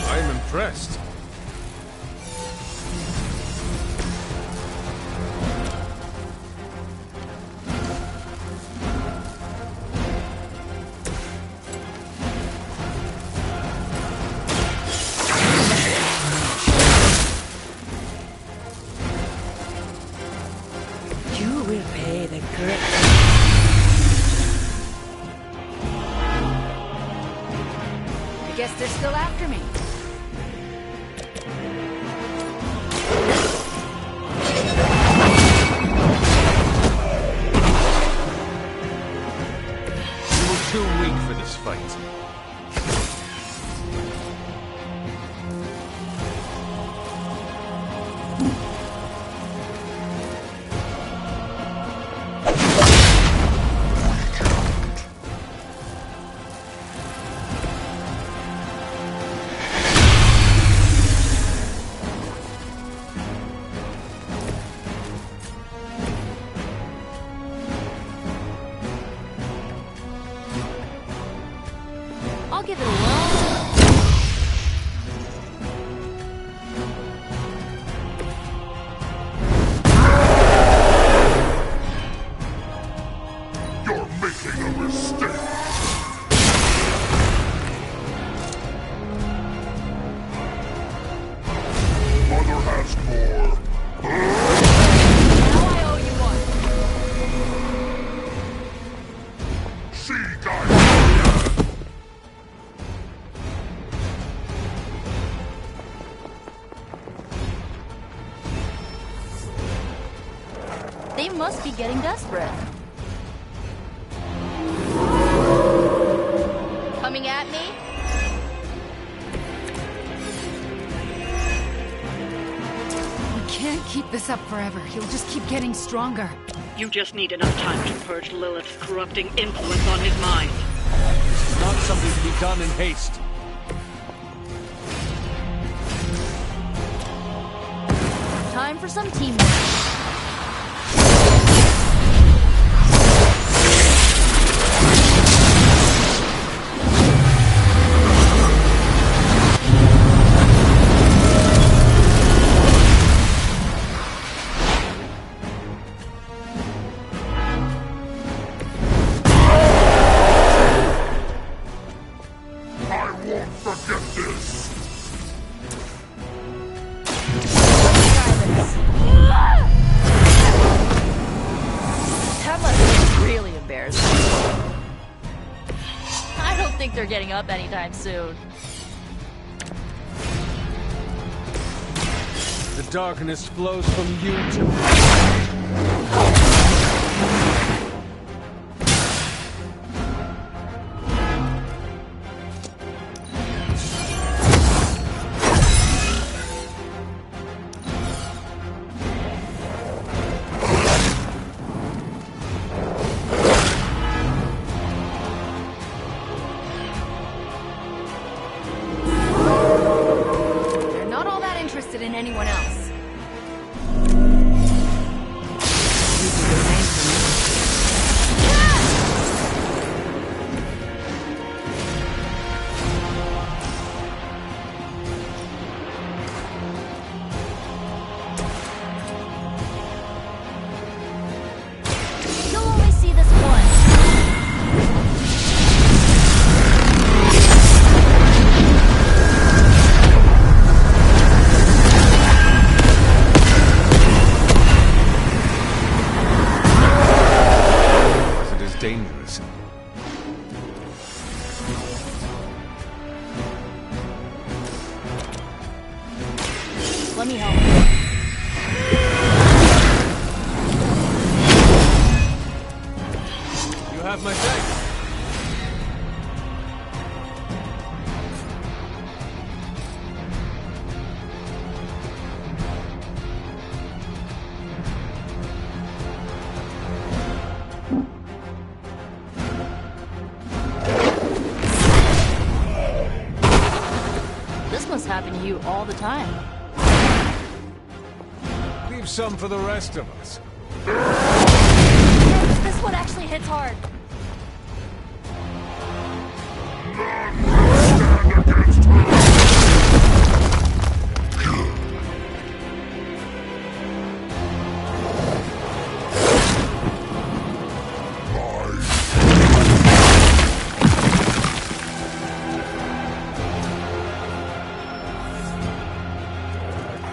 I am impressed. You will pay the correct. I guess they're still after me. You were too weak for this fight. I'll give it a whirl. You're making a mistake. Mother has more. Now I owe you one. She died. They must be getting desperate. Coming at me? We can't keep this up forever. He'll just keep getting stronger. You just need enough time to purge Lilith's corrupting influence on his mind. This is not something to be done in haste. Time for some teamwork. I won't forget this. That must be really embarrassing. I don't think they're getting up anytime soon. The darkness flows from you to me. They're not all that interested in anyone else. You you all the time. Leave some for the rest of us. This one actually hits hard.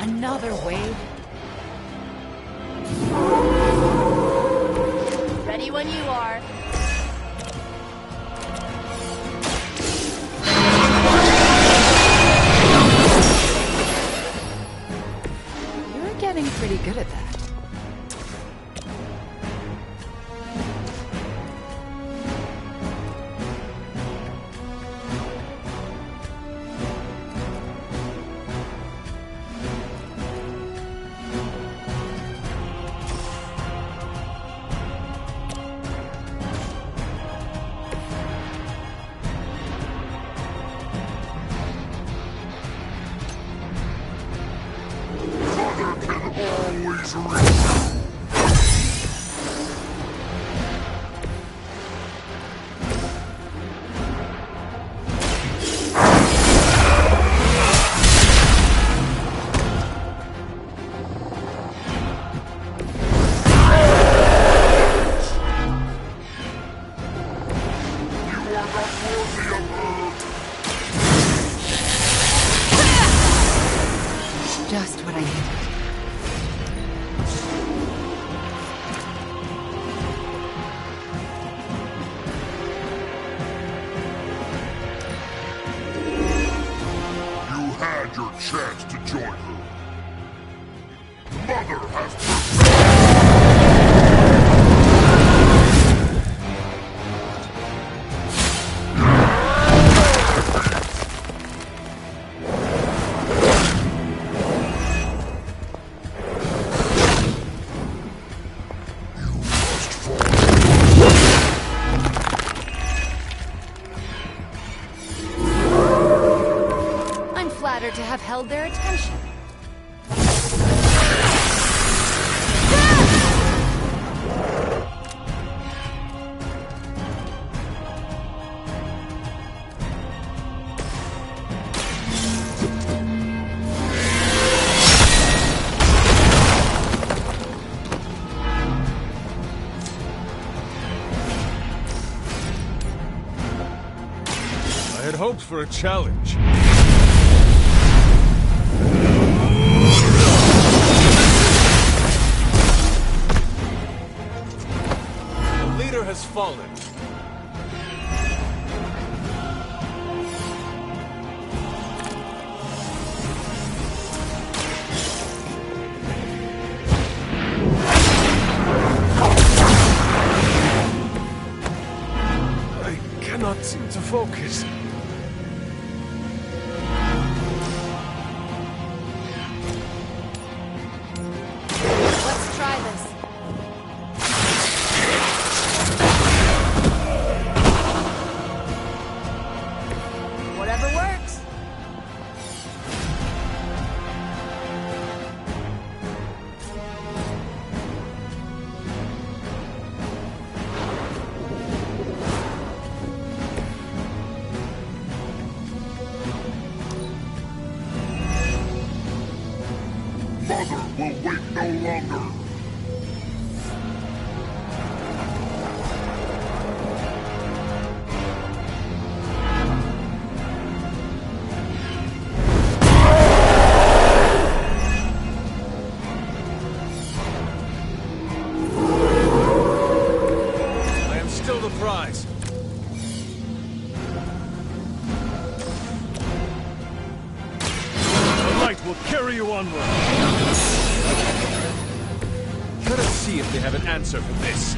Another wave? Ready when you are. You're getting pretty good at that. Always reach. Just what I needed. You had your chance to join her. Mother has I'm flattered to have held their attention. I had hoped for a challenge. The leader has fallen. I cannot seem to focus. Let's try this. Whatever works. Mother will wait no longer. I am still the prize. The light will carry you onward. Let us see if they have an answer for this.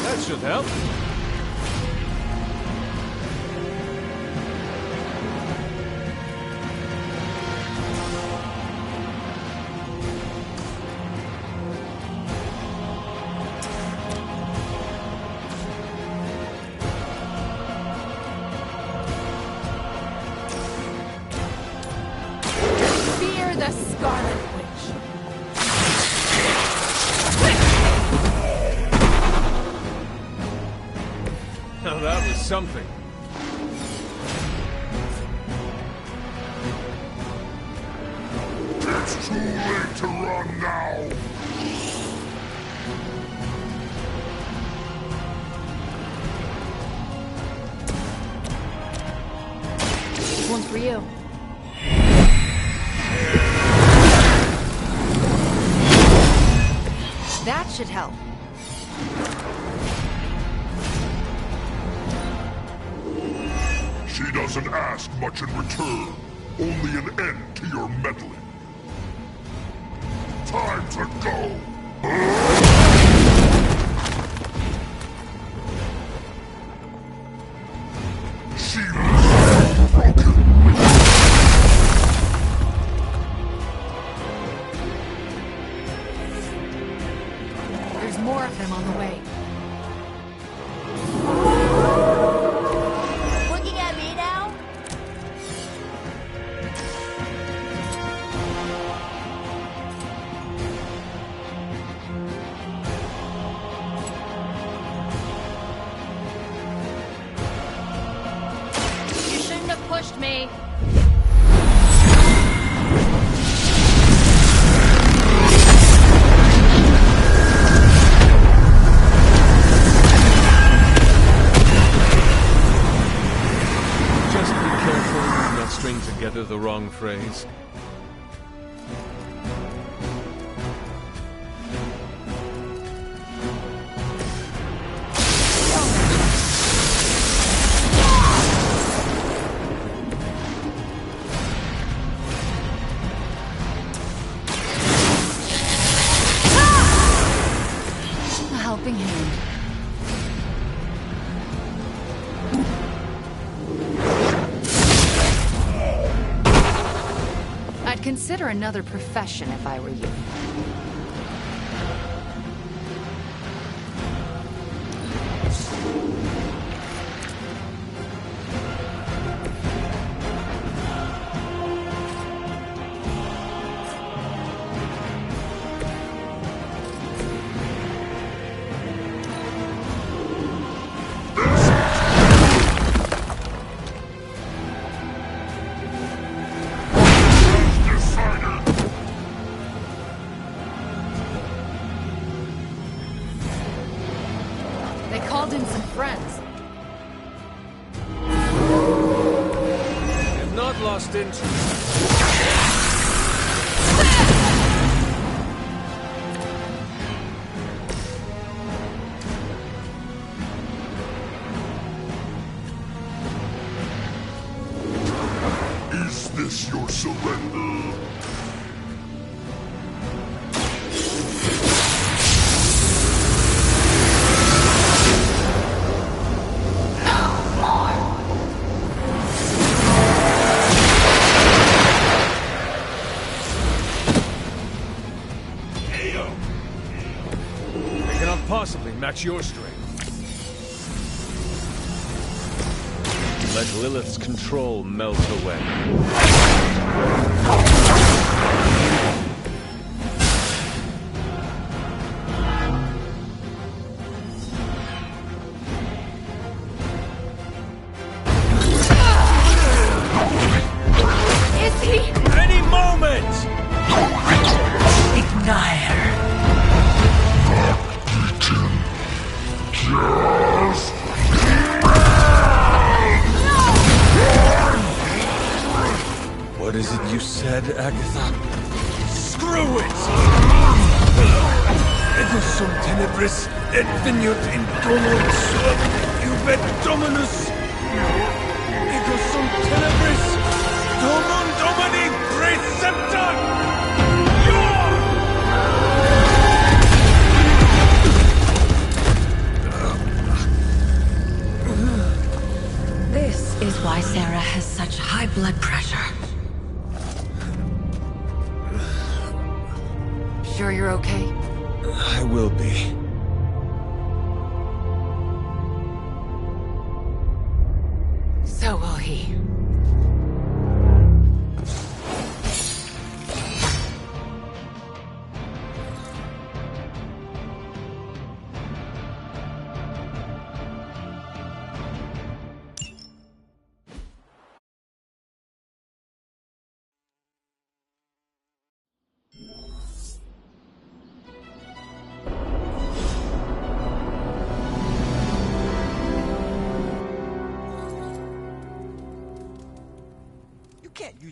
That should help. something. It's too late to run now! This one's for you. That should help. She doesn't ask much in return, only an end to your meddling. Time to go! She was broken! There's more of them on the way. Looking at me now? You shouldn't have pushed me. Just be careful do not string together the wrong phrase. A helping hand. I'd consider another profession if I were you. They called in some friends. Have not lost interest. Is this your surrender? They cannot possibly match your strength. Let Lilith's control melt away. Is he? Any moment! Ignite her. Just What is it you said, Agatha? Screw it! Ego sum tenebris et veniut in domo suum iubet dominus. Ego sum tenebris domum domini precepta. This is why Sarah has such high blood pressure. Sure you're okay? I will be. So will he.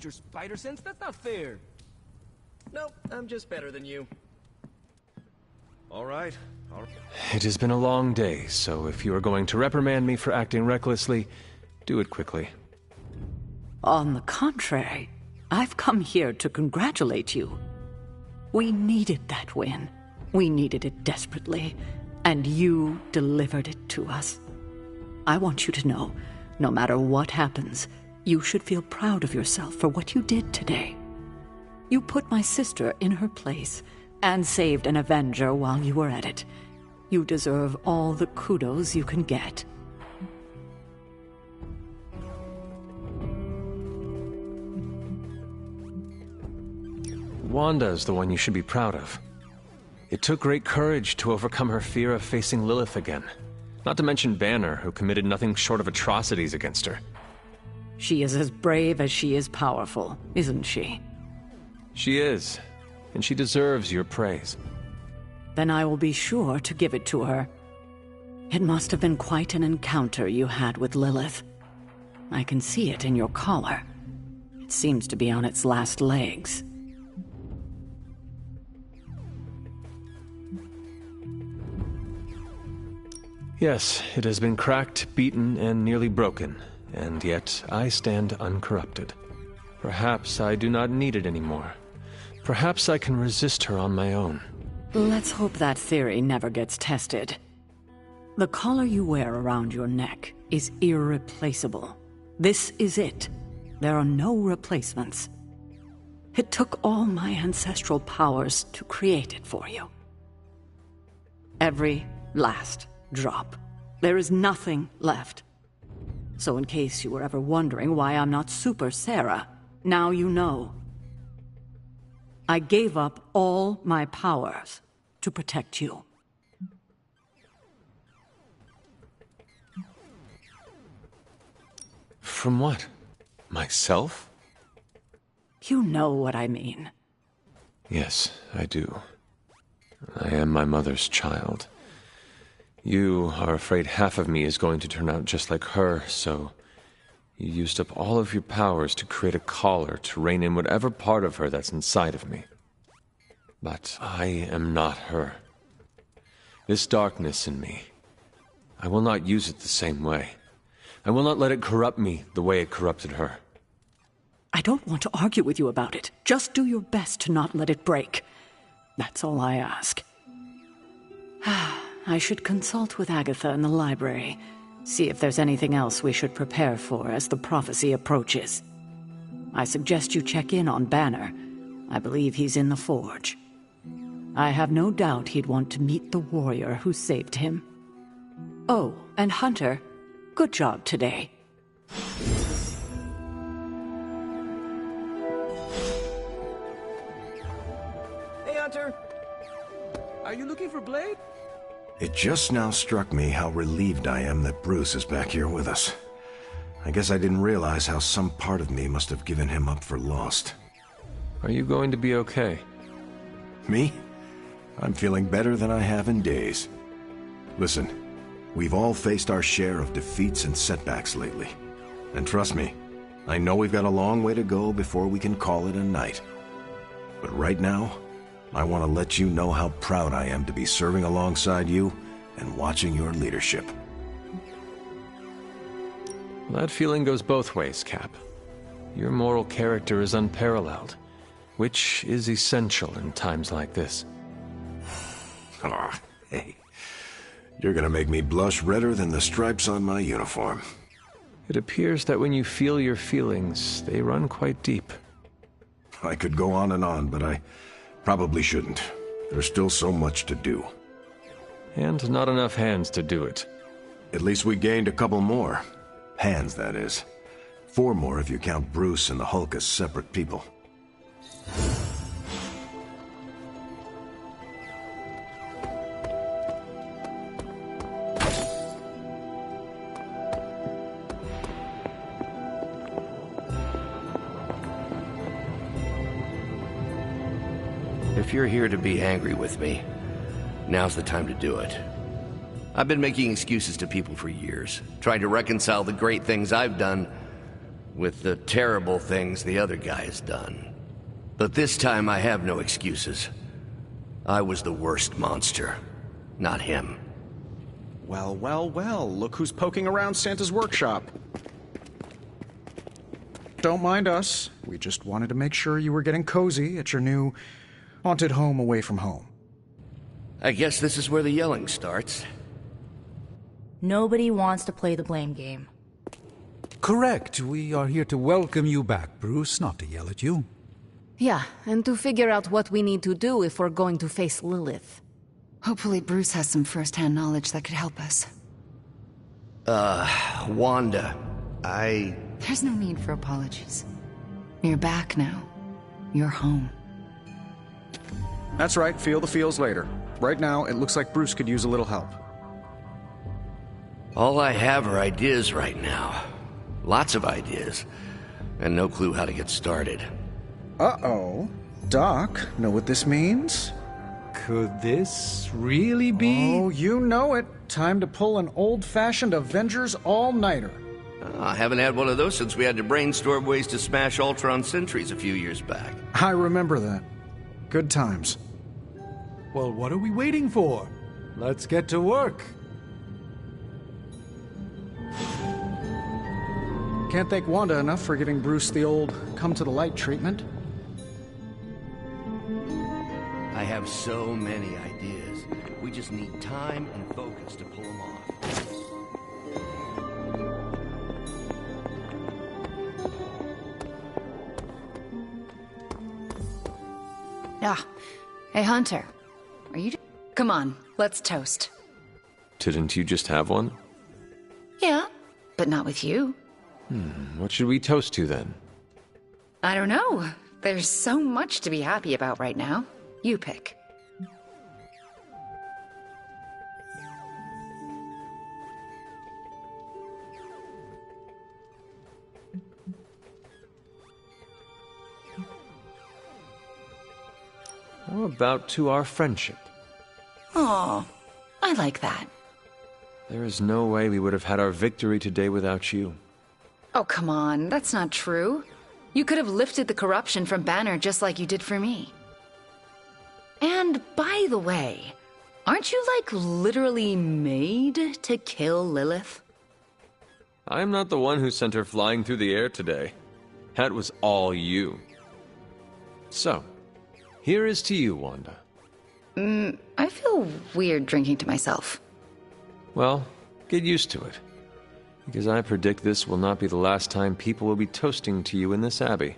use your spider sense? That's not fair. Nope, I'm just better than you. All right. It has been a long day, so if you are going to reprimand me for acting recklessly, do it quickly. On the contrary, I've come here to congratulate you. We needed that win. We needed it desperately, and you delivered it to us. I want you to know, no matter what happens, you should feel proud of yourself for what you did today. You put my sister in her place and saved an Avenger while you were at it. You deserve all the kudos you can get. Wanda is the one you should be proud of. It took great courage to overcome her fear of facing Lilith again. Not to mention Banner, who committed nothing short of atrocities against her. She is as brave as she is powerful, isn't she? She is, and she deserves your praise. Then I will be sure to give it to her. It must have been quite an encounter you had with Lilith. I can see it in your collar. It seems to be on its last legs. Yes, it has been cracked, beaten, and nearly broken, and yet I stand uncorrupted. Perhaps I do not need it anymore. Perhaps I can resist her on my own. Let's hope that theory never gets tested. The collar you wear around your neck is irreplaceable. This is it. There are no replacements. It took all my ancestral powers to create it for you. Every last drop. There is nothing left. So in case you were ever wondering why I'm not Super Sarah, now you know. I gave up all my powers to protect you. From what? Myself? You know what I mean. Yes, I do. I am my mother's child. You are afraid half of me is going to turn out just like her, so you used up all of your powers to create a collar to rein in whatever part of her that's inside of me. But I am not her. This darkness in me, I will not use it the same way. I will not let it corrupt me the way it corrupted her. I don't want to argue with you about it. Just do your best to not let it break. That's all I ask. I should consult with Agatha in the library, see if there's anything else we should prepare for as the prophecy approaches. I suggest you check in on Banner. I believe he's in the forge. I have no doubt he'd want to meet the warrior who saved him. Oh, and Hunter, good job today. Hey, Hunter! Are you looking for Blade? It just now struck me how relieved I am that Bruce is back here with us. I guess I didn't realize how some part of me must have given him up for lost. Are you going to be okay? Me? I'm feeling better than I have in days. Listen, we've all faced our share of defeats and setbacks lately. And trust me, I know we've got a long way to go before we can call it a night. But right now, I want to let you know how proud I am to be serving alongside you and watching your leadership. That feeling goes both ways, Cap. Your moral character is unparalleled, which is essential in times like this. Oh, hey. You're gonna make me blush redder than the stripes on my uniform. It appears that when you feel your feelings, they run quite deep. I could go on, but I probably shouldn't. There's still so much to do. And not enough hands to do it. At least we gained a couple more. Hands, that is. 4 more if you count Bruce and the Hulk as separate people. If you're here to be angry with me, now's the time to do it. I've been making excuses to people for years, trying to reconcile the great things I've done with the terrible things the other guy has done. But this time I have no excuses. I was the worst monster, not him. Well, well, well, look who's poking around Santa's workshop. Don't mind us. We just wanted to make sure you were getting cozy at your new haunted home away from home. I guess this is where the yelling starts. Nobody wants to play the blame game. Correct. We are here to welcome you back, Bruce, not to yell at you. Yeah, and to figure out what we need to do if we're going to face Lilith. Hopefully Bruce has some first-hand knowledge that could help us. Wanda, There's no need for apologies. You're back now. You're home. That's right, feel the feels later. Right now, it looks like Bruce could use a little help. All I have are ideas right now. Lots of ideas. And no clue how to get started. Uh-oh. Doc, know what this means? Could this really be? Oh, you know it. Time to pull an old-fashioned Avengers all-nighter. I haven't had one of those since we had to brainstorm ways to smash Ultron sentries a few years back. I remember that. Good times. Well, what are we waiting for? Let's get to work. Can't thank Wanda enough for giving Bruce the old come-to-the-light treatment. I have so many ideas. We just need time and focus to pull them off. Ah. Hey, Hunter. Are you... Come on, let's toast. Didn't you just have one? Yeah, but not with you. What should we toast to then? I don't know. There's so much to be happy about right now. You pick. How about to our friendship? Oh, I like that. There is no way we would have had our victory today without you. Oh, come on. That's not true. You could have lifted the corruption from Banner just like you did for me. And by the way, aren't you, like, literally made to kill Lilith? I'm not the one who sent her flying through the air today. That was all you. So, here is to you, Wanda. I feel weird drinking to myself. Well, get used to it. Because I predict this will not be the last time people will be toasting to you in this abbey.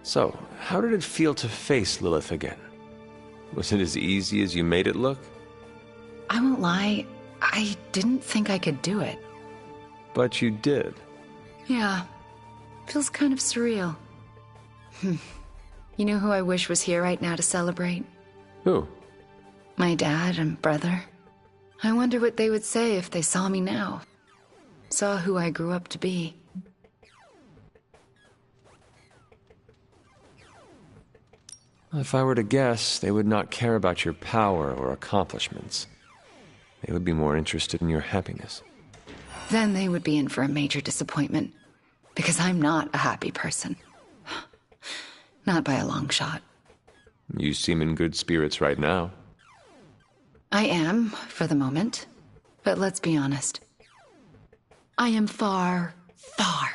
So, how did it feel to face Lilith again? Was it as easy as you made it look? I won't lie, I didn't think I could do it. But you did. Yeah, feels kind of surreal. You know who I wish was here right now to celebrate? Who? My dad and brother. I wonder what they would say if they saw me now. Saw who I grew up to be. If I were to guess, they would not care about your power or accomplishments. They would be more interested in your happiness. Then they would be in for a major disappointment. Because I'm not a happy person. Not by a long shot. You seem in good spirits right now. I am, for the moment. But let's be honest. I am far, far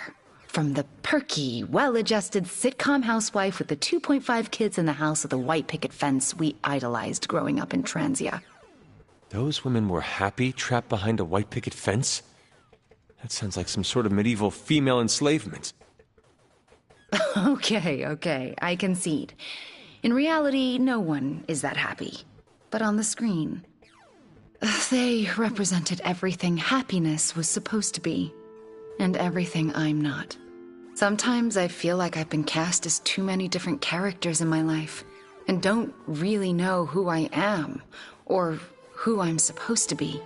from the perky, well-adjusted sitcom housewife with the 2.5 kids in the house of the white picket fence we idolized growing up in Transia. Those women were happy trapped behind a white picket fence? That sounds like some sort of medieval female enslavement. Okay, I concede. In reality, no one is that happy. But on the screen, they represented everything happiness was supposed to be, and everything I'm not. Sometimes I feel like I've been cast as too many different characters in my life, and don't really know who I am, or who I'm supposed to be.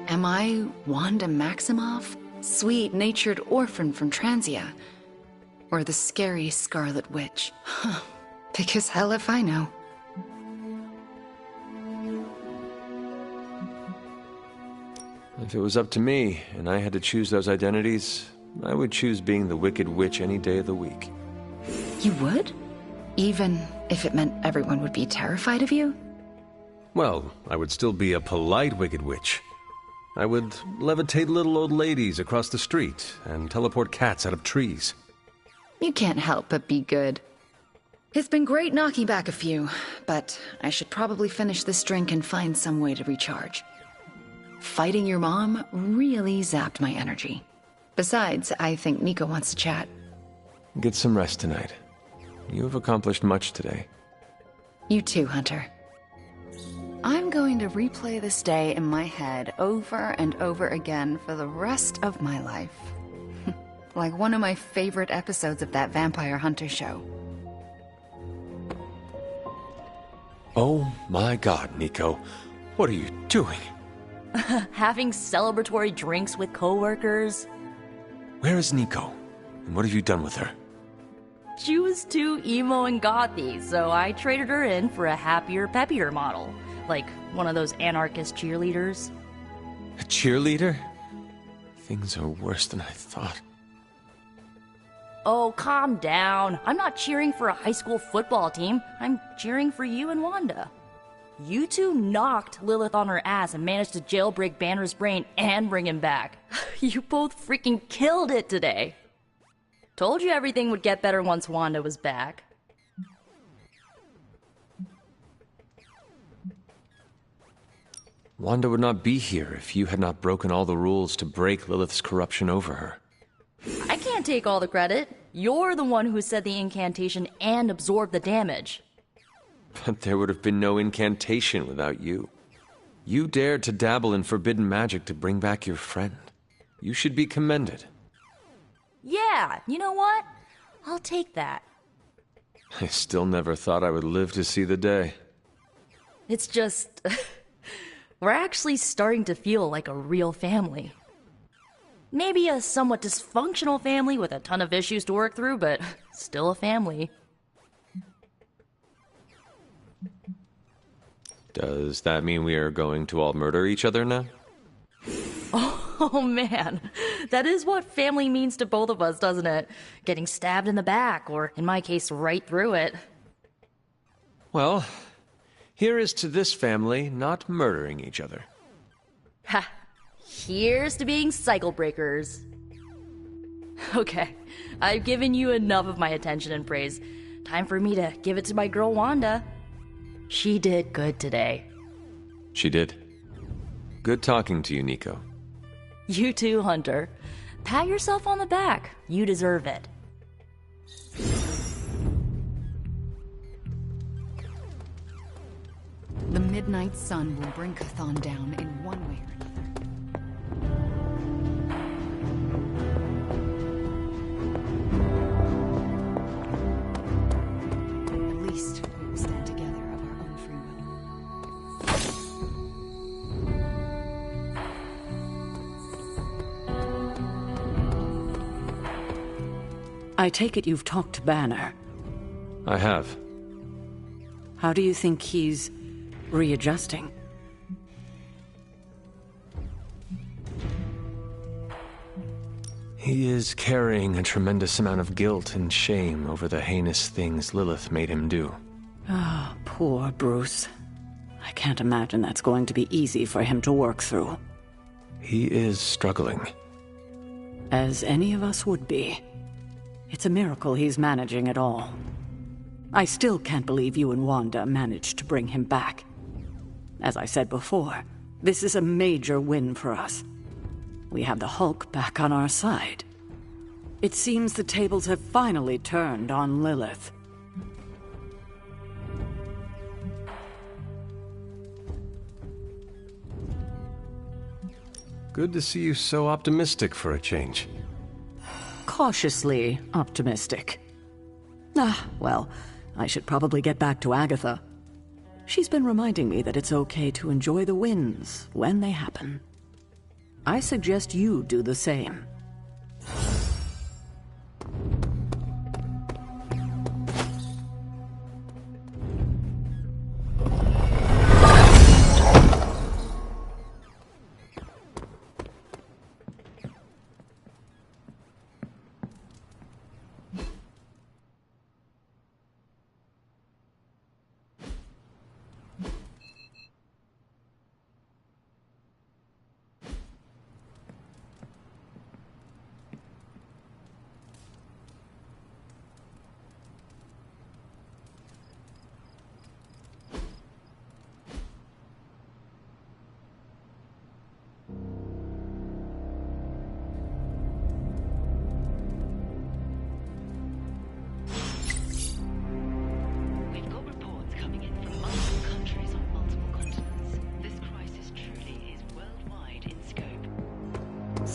Am I Wanda Maximoff, sweet-natured orphan from Transia, or the scary Scarlet Witch? Because hell if I know. If it was up to me, and I had to choose those identities, I would choose being the Wicked Witch any day of the week. You would? Even if it meant everyone would be terrified of you? Well, I would still be a polite Wicked Witch. I would levitate little old ladies across the street and teleport cats out of trees. You can't help but be good. It's been great knocking back a few, but I should probably finish this drink and find some way to recharge. Fighting your mom really zapped my energy. Besides, I think Nico wants to chat. Get some rest tonight. You have accomplished much today. You too, Hunter. I'm going to replay this day in my head over and over again for the rest of my life. Like one of my favorite episodes of that Vampire Hunter show. Oh my god, Nico. What are you doing? Having celebratory drinks with coworkers. Where is Nico? And what have you done with her? She was too emo and gothy, so I traded her in for a happier, peppier model. Like one of those anarchist cheerleaders. A cheerleader? Things are worse than I thought. Oh, calm down. I'm not cheering for a high school football team. I'm cheering for you and Wanda. You two knocked Lilith on her ass and managed to jailbreak Banner's brain and bring him back. You both freaking killed it today. Told you everything would get better once Wanda was back. Wanda would not be here if you had not broken all the rules to break Lilith's corruption over her. I can't take all the credit. You're the one who said the incantation and absorbed the damage. But there would have been no incantation without you. You dared to dabble in forbidden magic to bring back your friend. You should be commended. Yeah, you know what? I'll take that. I still never thought I would live to see the day. It's just... we're actually starting to feel like a real family. Maybe a somewhat dysfunctional family with a ton of issues to work through, but still a family. Does that mean we are going to all murder each other now? Oh man, that is what family means to both of us, doesn't it? Getting stabbed in the back, or in my case, right through it. Well, here is to this family not murdering each other. Ha! Here's to being cycle breakers. Okay, I've given you enough of my attention and praise. Time for me to give it to my girl Wanda. She did good today. She did. Good talking to you, Nico. You too, Hunter. Pat yourself on the back. You deserve it. The midnight sun will bring Chthon down in one way or another. At least we will stand together of our own free will. I take it you've talked to Banner. I have. How do you think he's readjusting? He is carrying a tremendous amount of guilt and shame over the heinous things Lilith made him do. Ah, poor Bruce. I can't imagine that's going to be easy for him to work through. He is struggling. As any of us would be. It's a miracle he's managing it all. I still can't believe you and Wanda managed to bring him back. As I said before, this is a major win for us. We have the Hulk back on our side. It seems the tables have finally turned on Lilith. Good to see you so optimistic for a change. Cautiously optimistic. Well, I should probably get back to Agatha. She's been reminding me that it's okay to enjoy the wins when they happen. I suggest you do the same.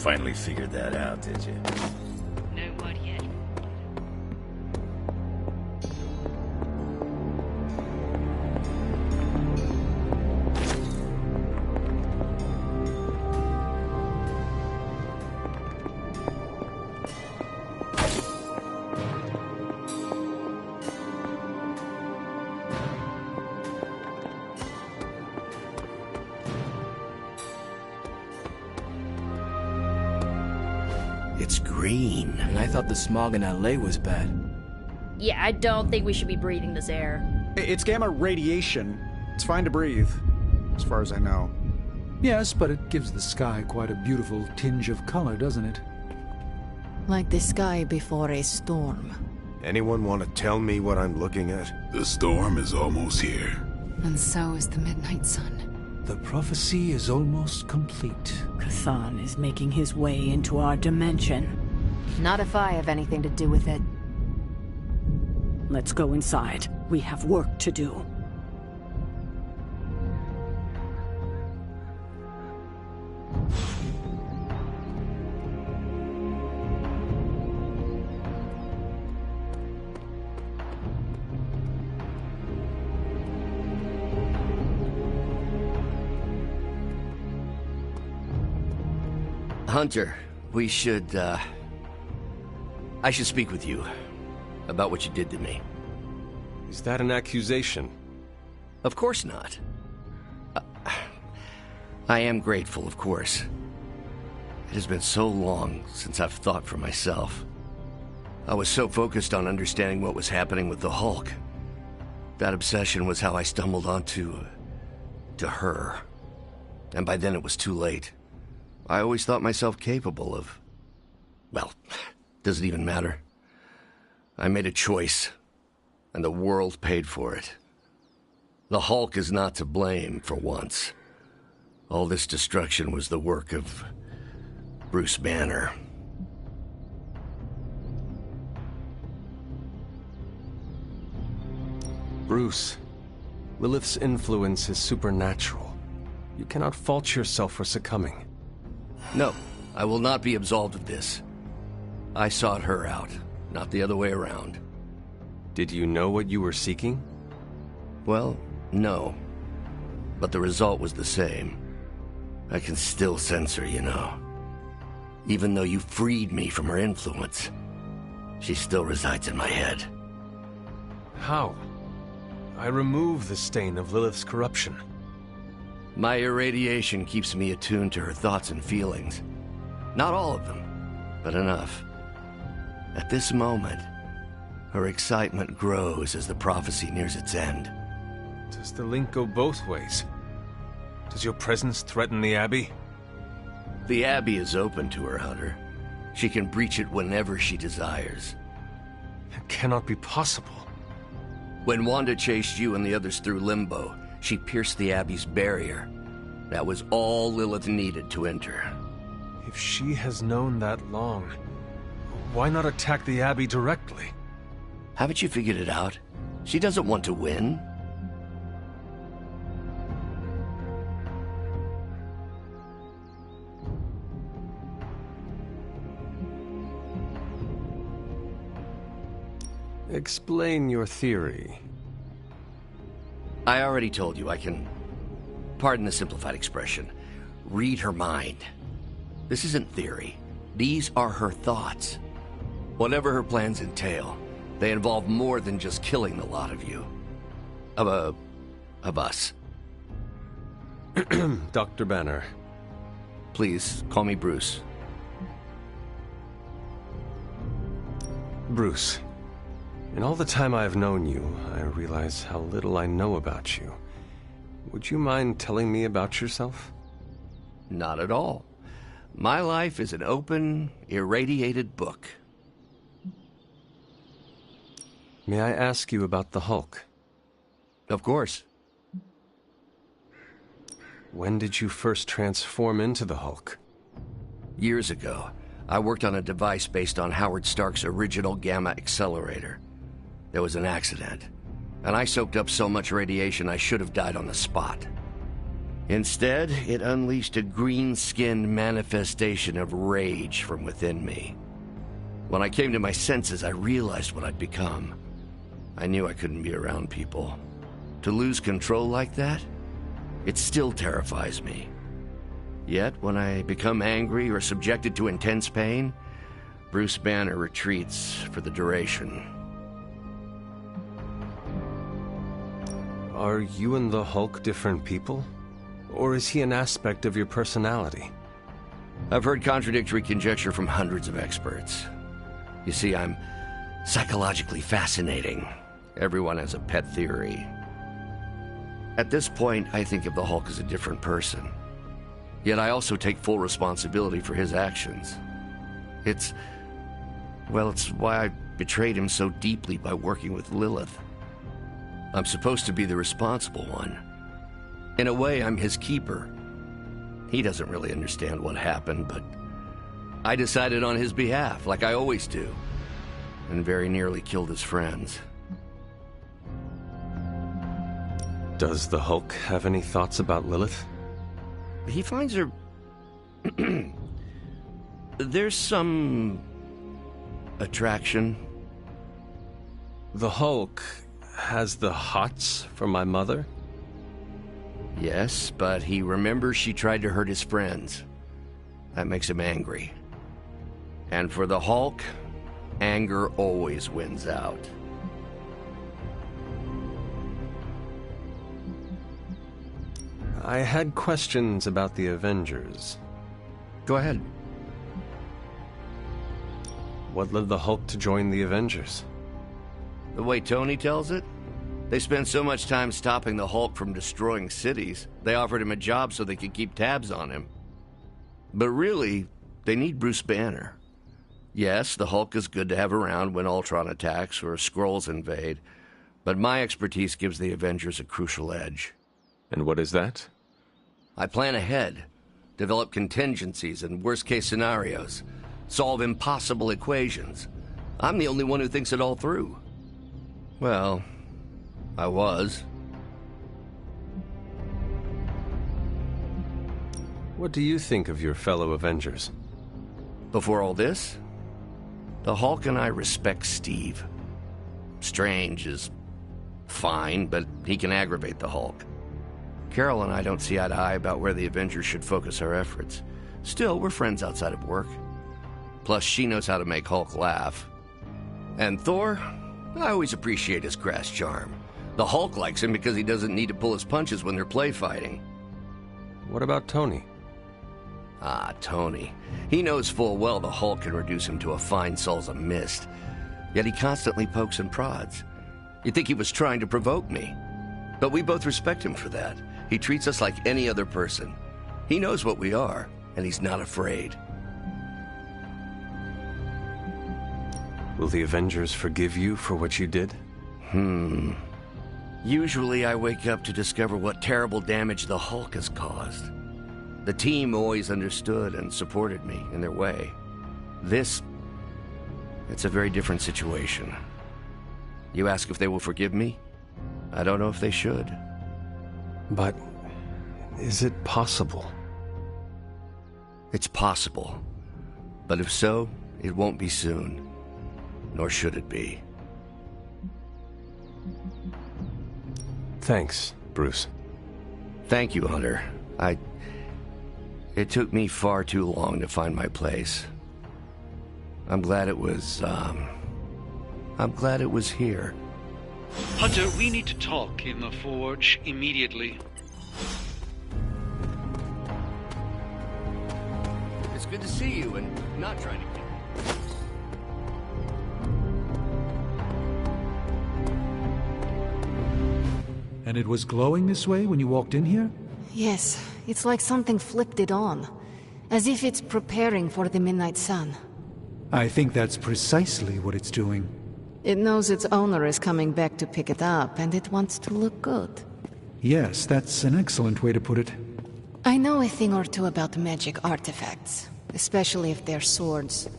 finally figured that out, did you? No word yet. It's green. And I thought the smog in LA was bad. Yeah, I don't think we should be breathing this air. It's gamma radiation. It's fine to breathe, as far as I know. Yes, but it gives the sky quite a beautiful tinge of color, doesn't it? Like the sky before a storm. Anyone want to tell me what I'm looking at? The storm is almost here. And so is the midnight sun. The prophecy is almost complete. Kathan is making his way into our dimension. Not if I have anything to do with it. Let's go inside. We have work to do. Hunter, we should, I should speak with you about what you did to me. Is that an accusation? Of course not. I am grateful, of course. It has been so long since I've thought for myself. I was so focused on understanding what was happening with the Hulk. That obsession was how I stumbled onto her. And by then it was too late. I always thought myself capable of... well, does it even matter? I made a choice, and the world paid for it. The Hulk is not to blame for once. All this destruction was the work of Bruce Banner. Bruce, Lilith's influence is supernatural. You cannot fault yourself for succumbing. No, I will not be absolved of this. I sought her out, not the other way around. Did you know what you were seeking? Well, no. But the result was the same. I can still sense her, you know. Even though you freed me from her influence, she still resides in my head. How? I remove the stain of Lilith's corruption. My irradiation keeps me attuned to her thoughts and feelings. Not all of them, but enough. At this moment, her excitement grows as the prophecy nears its end. Does the link go both ways? Does your presence threaten the Abbey? The Abbey is open to her, Hunter. She can breach it whenever she desires. It cannot be possible. When Wanda chased you and the others through Limbo, she pierced the Abbey's barrier. That was all Lilith needed to enter. If she has known that long, why not attack the Abbey directly? Haven't you figured it out? She doesn't want to win. Explain your theory. I already told you I can, pardon the simplified expression, read her mind. This isn't theory. These are her thoughts. Whatever her plans entail, they involve more than just killing the lot of you. Of us. Dr. Banner. Please, call me Bruce. Bruce. In all the time I have known you, I realize how little I know about you. Would you mind telling me about yourself? Not at all. My life is an open, irradiated book. May I ask you about the Hulk? Of course. When did you first transform into the Hulk? Years ago. I worked on a device based on Howard Stark's original Gamma Accelerator. There was an accident, and I soaked up so much radiation I should have died on the spot. Instead, it unleashed a green-skinned manifestation of rage from within me. When I came to my senses, I realized what I'd become. I knew I couldn't be around people. To lose control like that, it still terrifies me. Yet, when I become angry or subjected to intense pain, Bruce Banner retreats for the duration. Are you and the Hulk different people? Or is he an aspect of your personality? I've heard contradictory conjecture from hundreds of experts. You see, I'm psychologically fascinating. Everyone has a pet theory. At this point, I think of the Hulk as a different person. Yet I also take full responsibility for his actions. It's why I betrayed him so deeply by working with Lilith. I'm supposed to be the responsible one. In a way, I'm his keeper. He doesn't really understand what happened, but I decided on his behalf, like I always do, and very nearly killed his friends. Does the Hulk have any thoughts about Lilith? He finds her... There's some... attraction. The Hulk has the hots for my mother? Yes, but he remembers she tried to hurt his friends. That makes him angry. And for the Hulk, anger always wins out. I had questions about the Avengers. Go ahead. What led the Hulk to join the Avengers? The way Tony tells it, they spent so much time stopping the Hulk from destroying cities, they offered him a job so they could keep tabs on him. But really, they need Bruce Banner. Yes, the Hulk is good to have around when Ultron attacks or Skrulls invade, but my expertise gives the Avengers a crucial edge. And what is that? I plan ahead, develop contingencies and worst-case scenarios, solve impossible equations. I'm the only one who thinks it all through. Well, I was. What do you think of your fellow Avengers? Before all this, the Hulk and I respect Steve. Strange is fine, but he can aggravate the Hulk. Carol and I don't see eye to eye about where the Avengers should focus our efforts. Still, we're friends outside of work. Plus, she knows how to make Hulk laugh. And Thor, I always appreciate his crass charm. The Hulk likes him because he doesn't need to pull his punches when they're play fighting. What about Tony? Ah, Tony. He knows full well the Hulk can reduce him to a fine salsa mist. Yet he constantly pokes and prods. You'd think he was trying to provoke me. But we both respect him for that. He treats us like any other person. He knows what we are, and he's not afraid. Will the Avengers forgive you for what you did? Usually I wake up to discover what terrible damage the Hulk has caused. The team always understood and supported me in their way. It's a very different situation. You ask if they will forgive me? I don't know if they should. But is it possible? It's possible. But if so, it won't be soon. Nor should it be. Thanks, Bruce. Thank you, Hunter. It took me far too long to find my place. I'm glad it was here. Hunter, we need to talk in the Forge immediately. It's good to see you and not trying to kill. And it was glowing this way when you walked in here? Yes, it's like something flipped it on. As if it's preparing for the midnight sun. I think that's precisely what it's doing. It knows its owner is coming back to pick it up, and it wants to look good. Yes, that's an excellent way to put it. I know a thing or two about magic artifacts, especially if they're swords.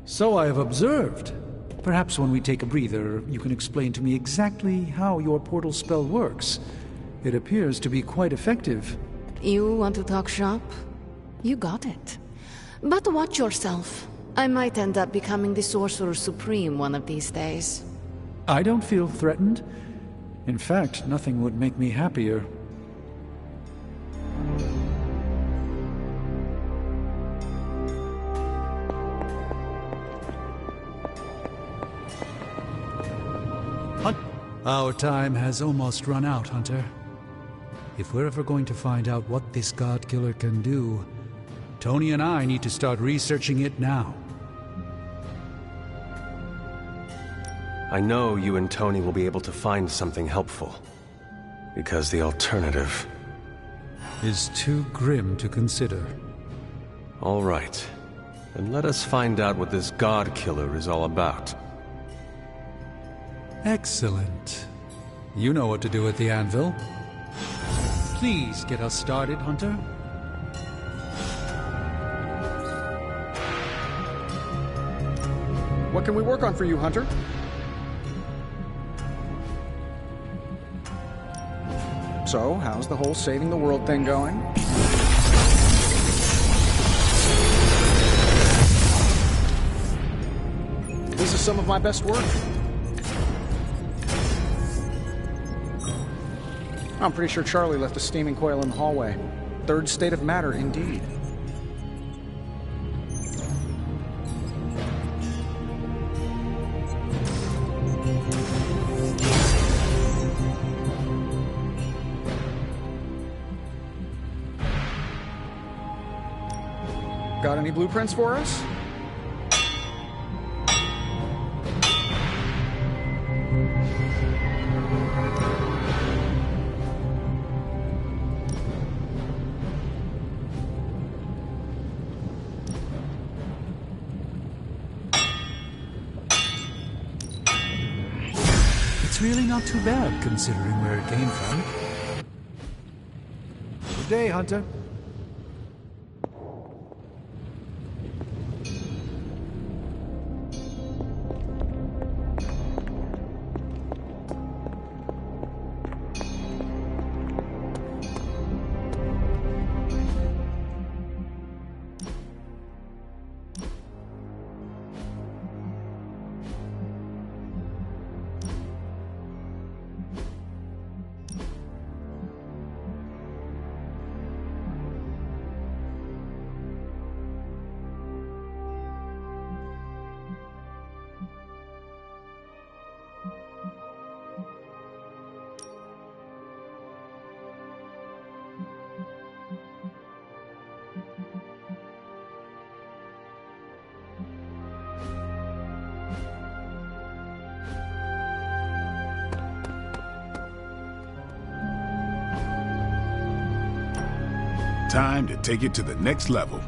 So I have observed. Perhaps when we take a breather, you can explain to me exactly how your portal spell works. It appears to be quite effective. You want to talk shop? You got it. But watch yourself. I might end up becoming the Sorcerer Supreme one of these days. I don't feel threatened. In fact, nothing would make me happier. Our time has almost run out, Hunter. If we're ever going to find out what this God Killer can do, Tony and I need to start researching it now. I know you and Tony will be able to find something helpful. Because the alternative is too grim to consider. All right. Then let us find out what this God Killer is all about. Excellent. You know what to do at the anvil. Please get us started, Hunter. What can we work on for you, Hunter? So, how's the whole saving the world thing going? This is some of my best work. I'm pretty sure Charlie left a steaming coil in the hallway. Third state of matter, indeed. Got any blueprints for us? It's really not too bad, considering where it came from. Good day, Hunter. Time to take it to the next level.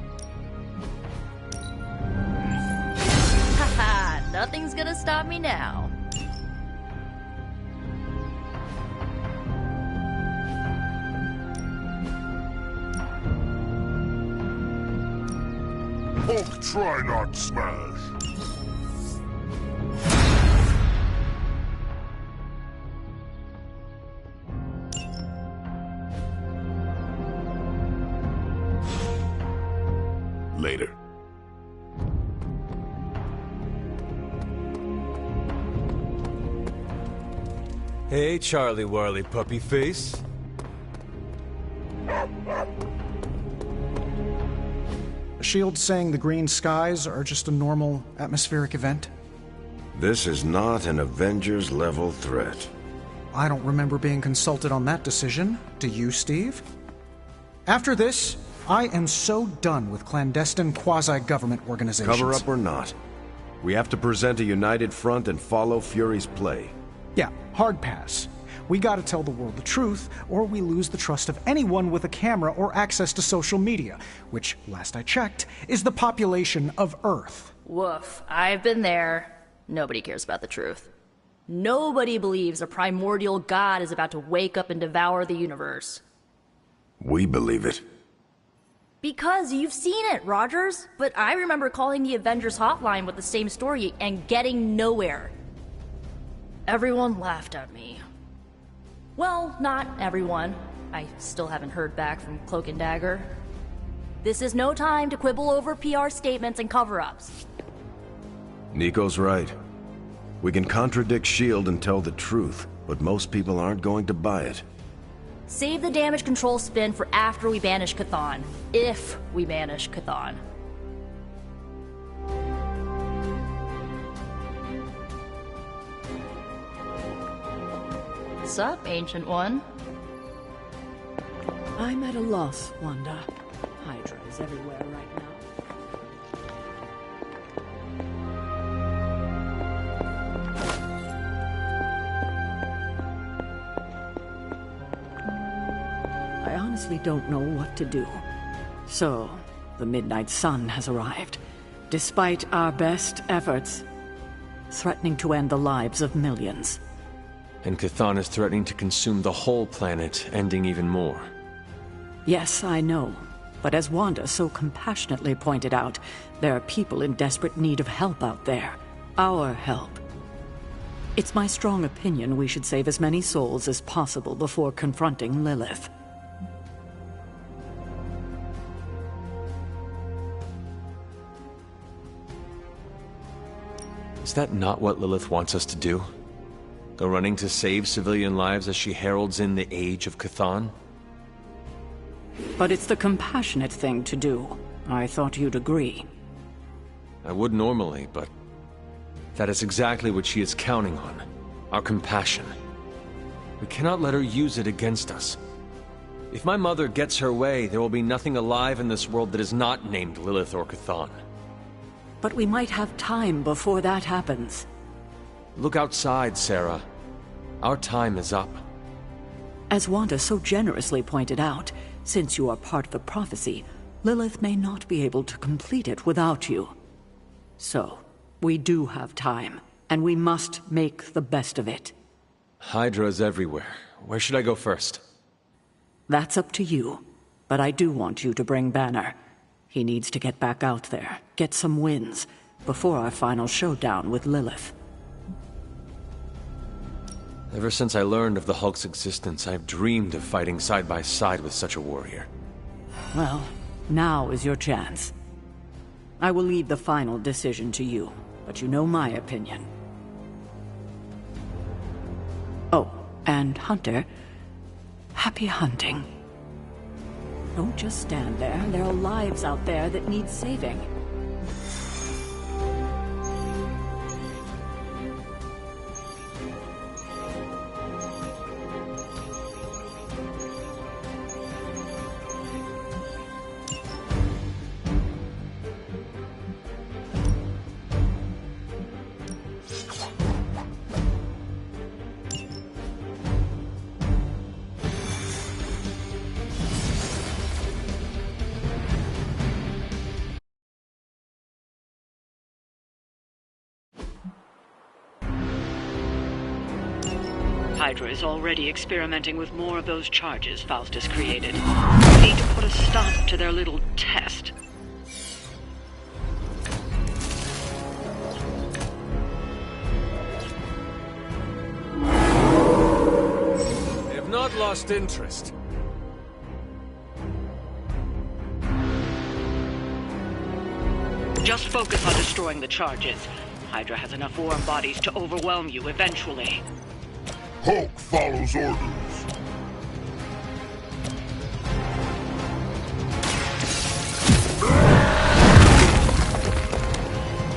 Haha, nothing's gonna stop me now. Hulk, try not smash. Later. Hey, Charlie Warley puppy face. S.H.I.E.L.D. saying the green skies are just a normal atmospheric event? This is not an Avengers-level threat. I don't remember being consulted on that decision. Do you, Steve? After this, I am so done with clandestine quasi-government organizations. Cover up or not, we have to present a united front and follow Fury's play. Yeah, hard pass. We gotta tell the world the truth, or we lose the trust of anyone with a camera or access to social media, which, last I checked, is the population of Earth. Woof, I've been there. Nobody cares about the truth. Nobody believes a primordial god is about to wake up and devour the universe. We believe it. Because you've seen it, Rogers. But I remember calling the Avengers hotline with the same story and getting nowhere. Everyone laughed at me. Well, not everyone. I still haven't heard back from Cloak and Dagger. This is no time to quibble over PR statements and cover-ups. Nico's right. We can contradict S.H.I.E.L.D. and tell the truth, but most people aren't going to buy it. Save the damage control spin for after we banish Chthon. If we banish Chthon. What's up, Ancient One? I'm at a loss, Wanda. Hydra is everywhere right now. I honestly don't know what to do. So, the Midnight Sun has arrived, despite our best efforts, threatening to end the lives of millions. And Chthon is threatening to consume the whole planet, ending even more. Yes, I know. But as Wanda so compassionately pointed out, there are people in desperate need of help out there. Our help. It's my strong opinion we should save as many souls as possible before confronting Lilith. Is that not what Lilith wants us to do? Go running to save civilian lives as she heralds in the age of Chthon? But it's the compassionate thing to do. I thought you'd agree. I would normally, but that is exactly what she is counting on. Our compassion. We cannot let her use it against us. If my mother gets her way, there will be nothing alive in this world that is not named Lilith or Chthon. But we might have time before that happens. Look outside, Sarah. Our time is up. As Wanda so generously pointed out, since you are part of the prophecy, Lilith may not be able to complete it without you. So, we do have time, and we must make the best of it. Hydra is everywhere. Where should I go first? That's up to you, but I do want you to bring Banner. He needs to get back out there, get some wins, before our final showdown with Lilith. Ever since I learned of the Hulk's existence, I've dreamed of fighting side by side with such a warrior. Well, now is your chance. I will leave the final decision to you, but you know my opinion. Oh, and Hunter, happy hunting. Don't just stand there. There are lives out there that need saving. Hydra is already experimenting with more of those charges Faustus created. We need to put a stop to their little test. They have not lost interest. Just focus on destroying the charges. Hydra has enough warm bodies to overwhelm you eventually. Hulk follows orders.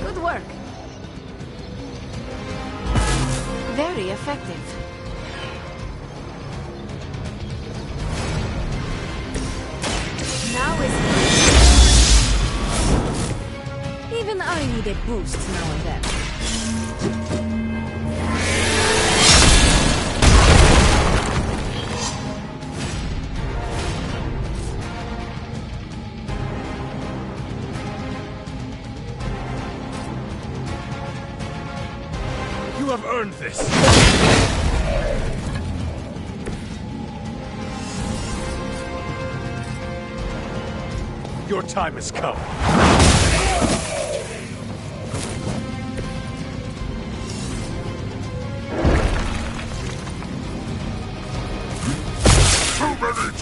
Good work. Very effective. Now is even I needed boosts now and then. You have earned this. Your time has come. Too many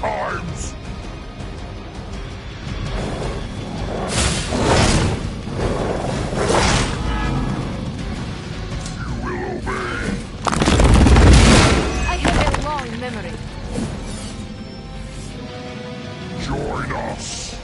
Join us.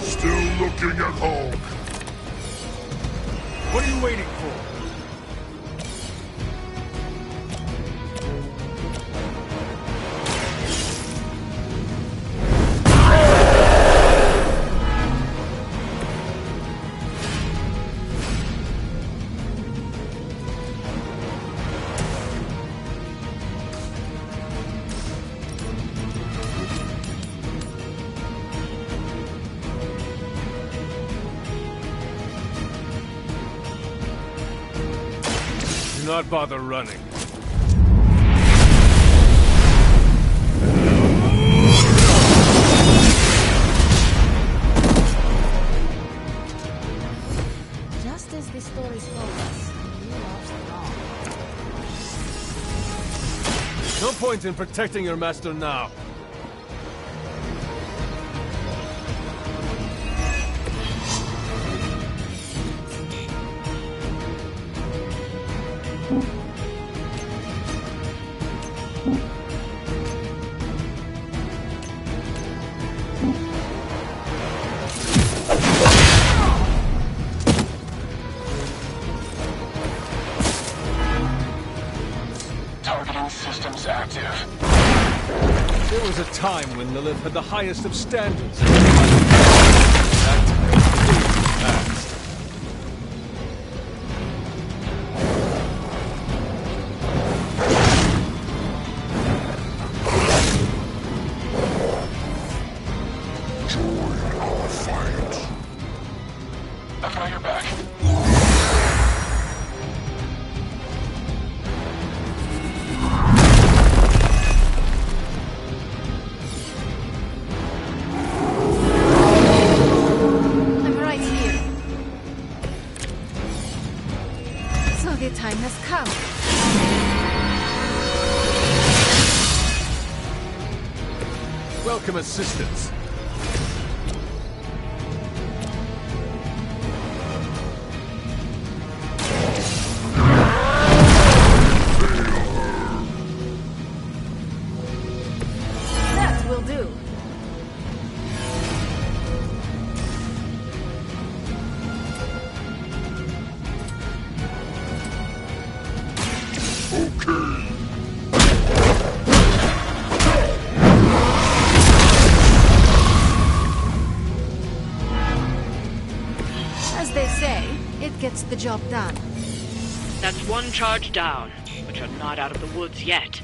Still looking at Hulk. What are you waiting for? Do not bother running. Just as the stories told us, you lost it all. No point in protecting your master now. Targeting systems active. There was a time when Lilith had the highest of standards. Join our fight. I've got your back. I'm right here. So the time has come. Welcome assistance. That will do. As they say, it gets the job done. That's one charge down, but you're not out of the woods yet.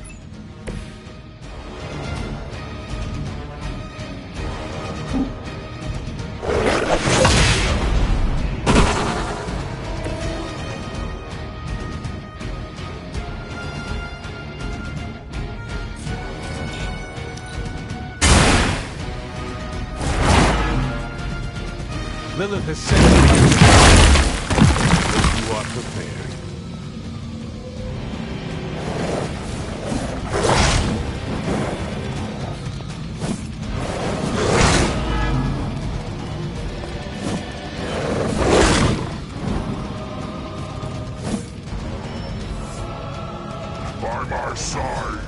Lilith has sent you. You are prepared. By my side.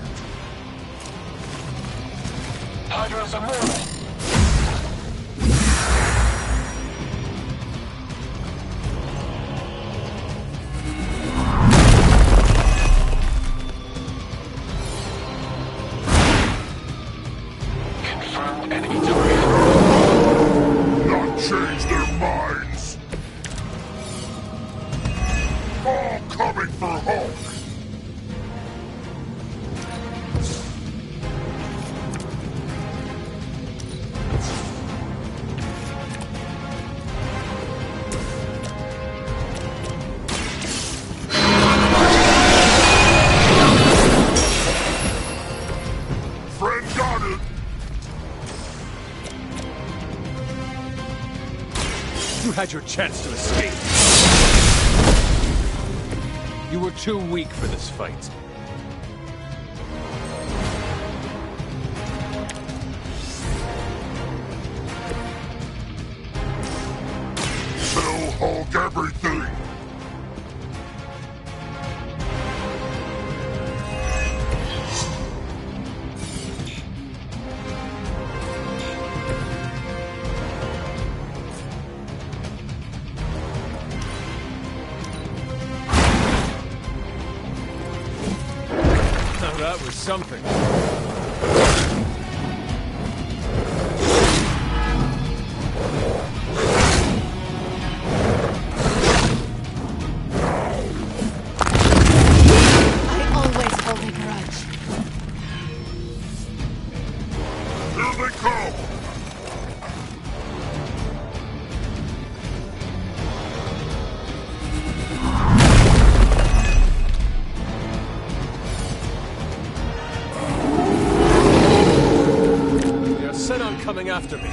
Hydra's immortal. Confirmed enemy target. Not change their minds. All coming for Hulk. Friend got it. You had your chance to escape. You were too weak for this fight. Hulk everything! Now that was something. Coming after me.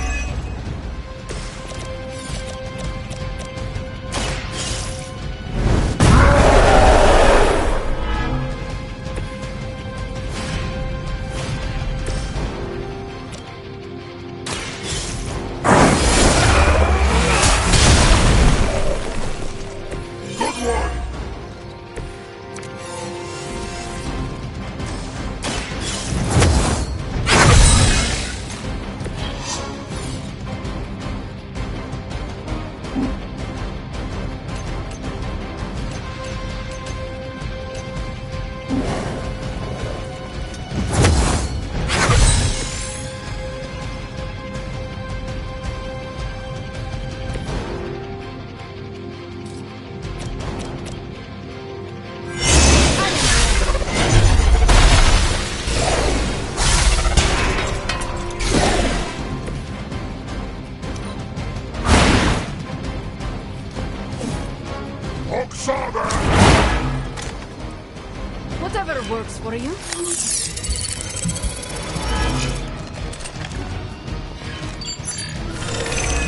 Whatever works for you.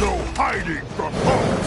No hiding from Hulk!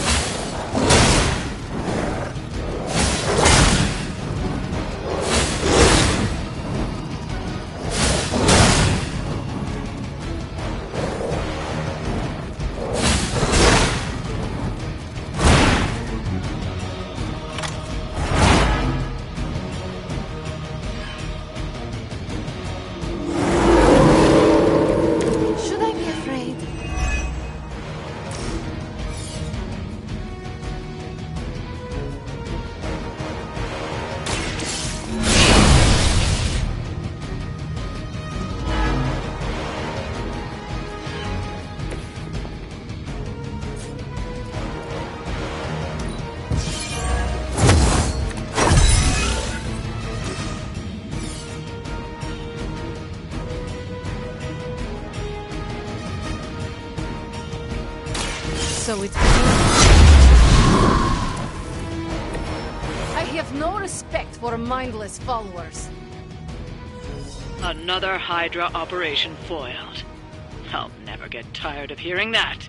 So it's... I have no respect for mindless followers. Another Hydra operation foiled. I'll never get tired of hearing that.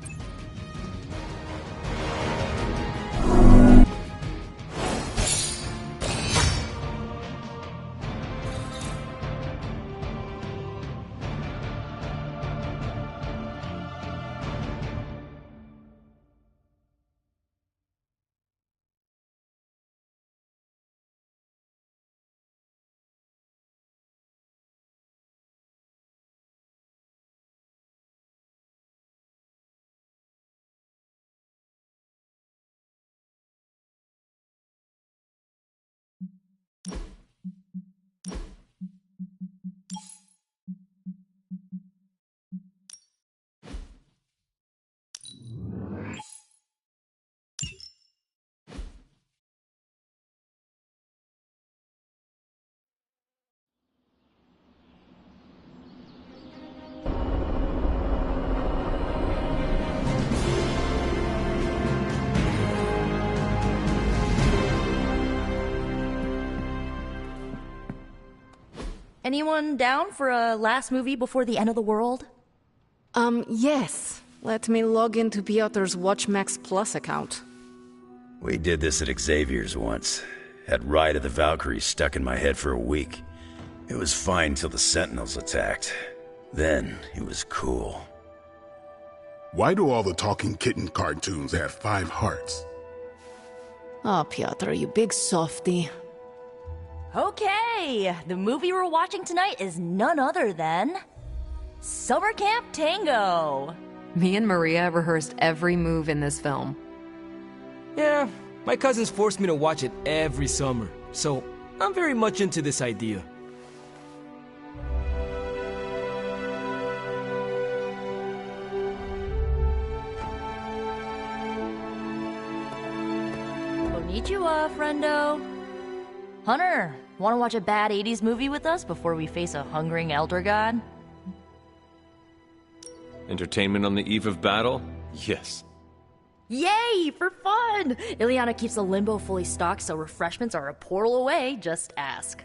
Anyone down for a last movie before the end of the world? Yes. Let me log into Piotr's WatchMax Plus account. We did this at Xavier's once. Had Ride of the Valkyries stuck in my head for a week. It was fine till the Sentinels attacked. Then, it was cool. Why do all the talking kitten cartoons have 5 hearts? Oh, Piotr, you big softy. Okay, the movie we're watching tonight is none other than Summer Camp Tango. Me and Maria rehearsed every move in this film. Yeah, my cousins forced me to watch it every summer, so I'm very much into this idea. Konnichiwa, friendo. Hunter, wanna watch a bad 80s movie with us before we face a hungering elder god? Entertainment on the eve of battle? Yes. Yay, for fun! Ileana keeps the limbo fully stocked, so refreshments are a portal away, just ask.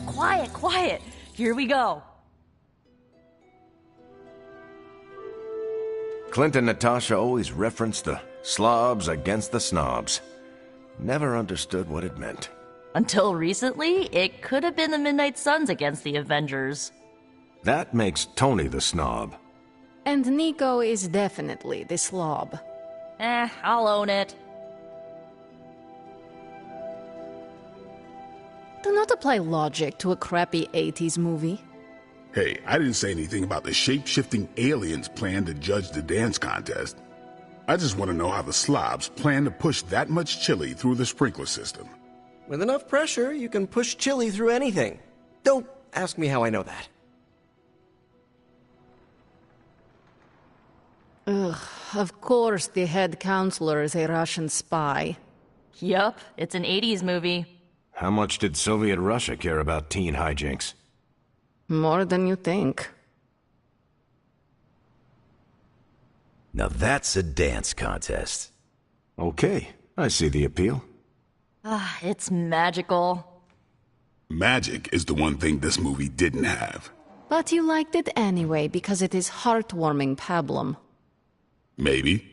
Quiet, quiet! Here we go. Clint and Natasha always referenced the slobs against the snobs. Never understood what it meant. Until recently, it could have been the Midnight Suns against the Avengers. That makes Tony the snob. And Nico is definitely the slob. I'll own it. Do not apply logic to a crappy 80s movie. Hey, I didn't say anything about the shape-shifting aliens plan to judge the dance contest. I just want to know how the slobs plan to push that much chili through the sprinkler system. With enough pressure, you can push chili through anything. Don't ask me how I know that. Ugh, of course the head counselor is a Russian spy. Yup, it's an 80s movie. How much did Soviet Russia care about teen hijinks? More than you think. Now that's a dance contest. Okay, I see the appeal. It's magical. Magic is the one thing this movie didn't have. But you liked it anyway because it is heartwarming pablum. Maybe.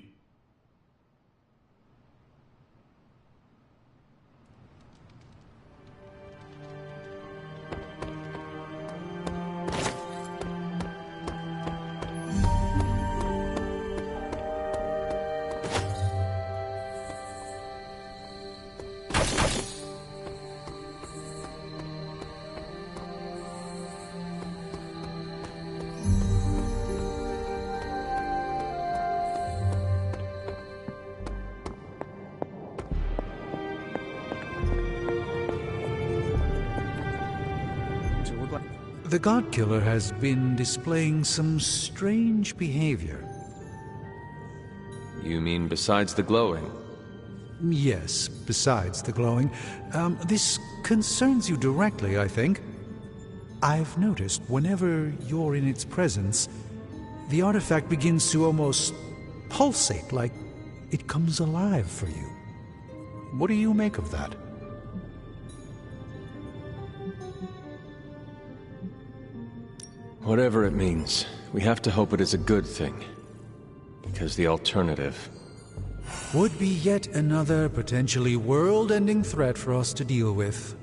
The God Killer has been displaying some strange behavior. You mean besides the glowing? Yes, besides the glowing. This concerns you directly, I think. I've noticed whenever you're in its presence, the artifact begins to almost pulsate, like it comes alive for you. What do you make of that? Whatever it means, we have to hope it is a good thing. Because the alternative would be yet another potentially world-ending threat for us to deal with.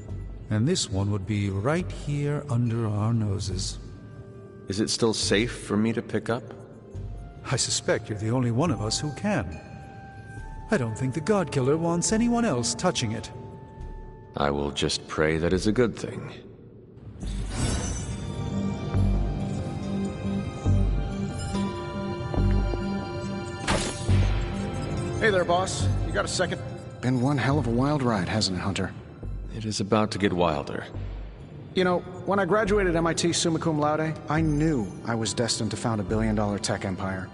And this one would be right here under our noses. Is it still safe for me to pick up? I suspect you're the only one of us who can. I don't think the God Killer wants anyone else touching it. I will just pray that it's a good thing. Hey there, boss. You got a second? Been one hell of a wild ride, hasn't it, Hunter? It is about to get wilder. You know, when I graduated MIT summa cum laude, I knew I was destined to found a billion-dollar tech empire.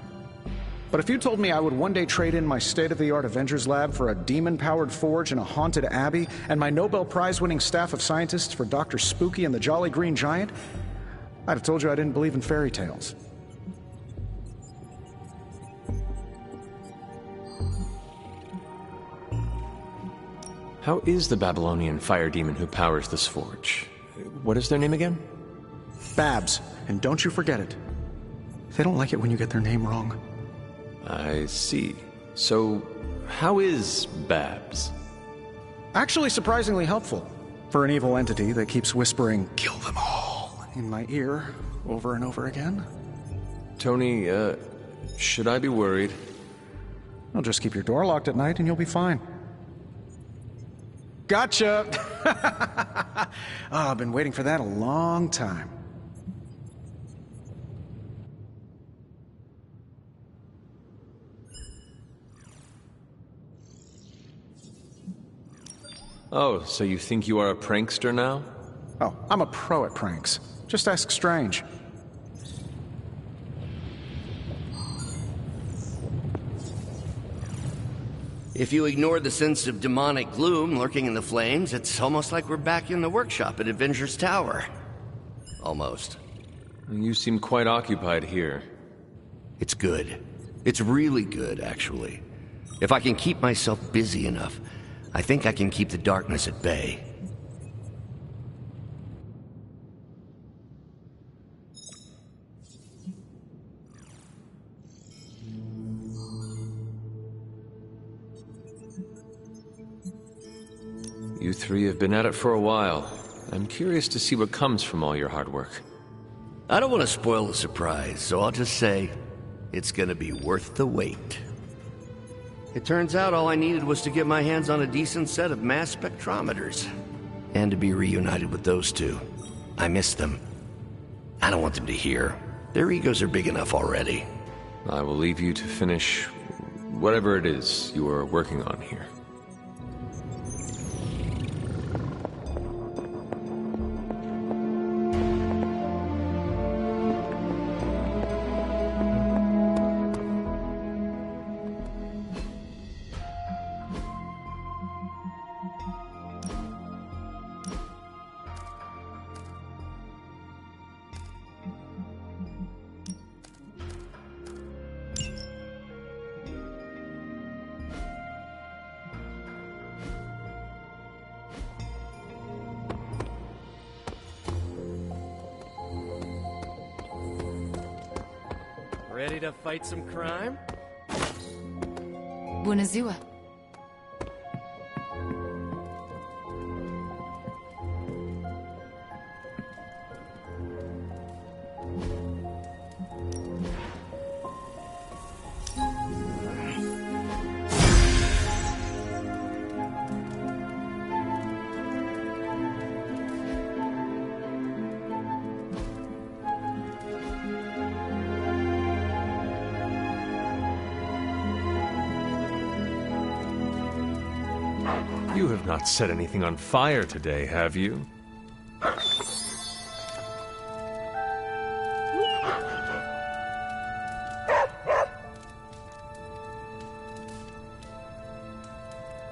But if you told me I would one day trade in my state-of-the-art Avengers lab for a demon-powered forge in a haunted abbey, and my Nobel Prize-winning staff of scientists for Dr. Spooky and the Jolly Green Giant, I'd have told you I didn't believe in fairy tales. How is the Babylonian fire demon who powers this forge? What is their name again? Babs, and don't you forget it. They don't like it when you get their name wrong. I see. So, how is Babs? Actually surprisingly helpful. For an evil entity that keeps whispering, "Kill them all," in my ear over and over again. Tony, should I be worried? Well, just keep your door locked at night and you'll be fine. Gotcha! Oh, I've been waiting for that a long time. Oh, so you think you are a prankster now? Oh, I'm a pro at pranks. Just ask Strange. If you ignore the sense of demonic gloom lurking in the flames, it's almost like we're back in the workshop at Avengers Tower. Almost. You seem quite occupied here. It's good. It's really good, actually. If I can keep myself busy enough, I think I can keep the darkness at bay. You three have been at it for a while. I'm curious to see what comes from all your hard work. I don't want to spoil the surprise, so I'll just say it's gonna be worth the wait. It turns out all I needed was to get my hands on a decent set of mass spectrometers. And to be reunited with those two. I miss them. I don't want them to hear. Their egos are big enough already. I will leave you to finish whatever it is you are working on here. Ready to fight some crime? Bună ziua. You have not set anything on fire today, have you?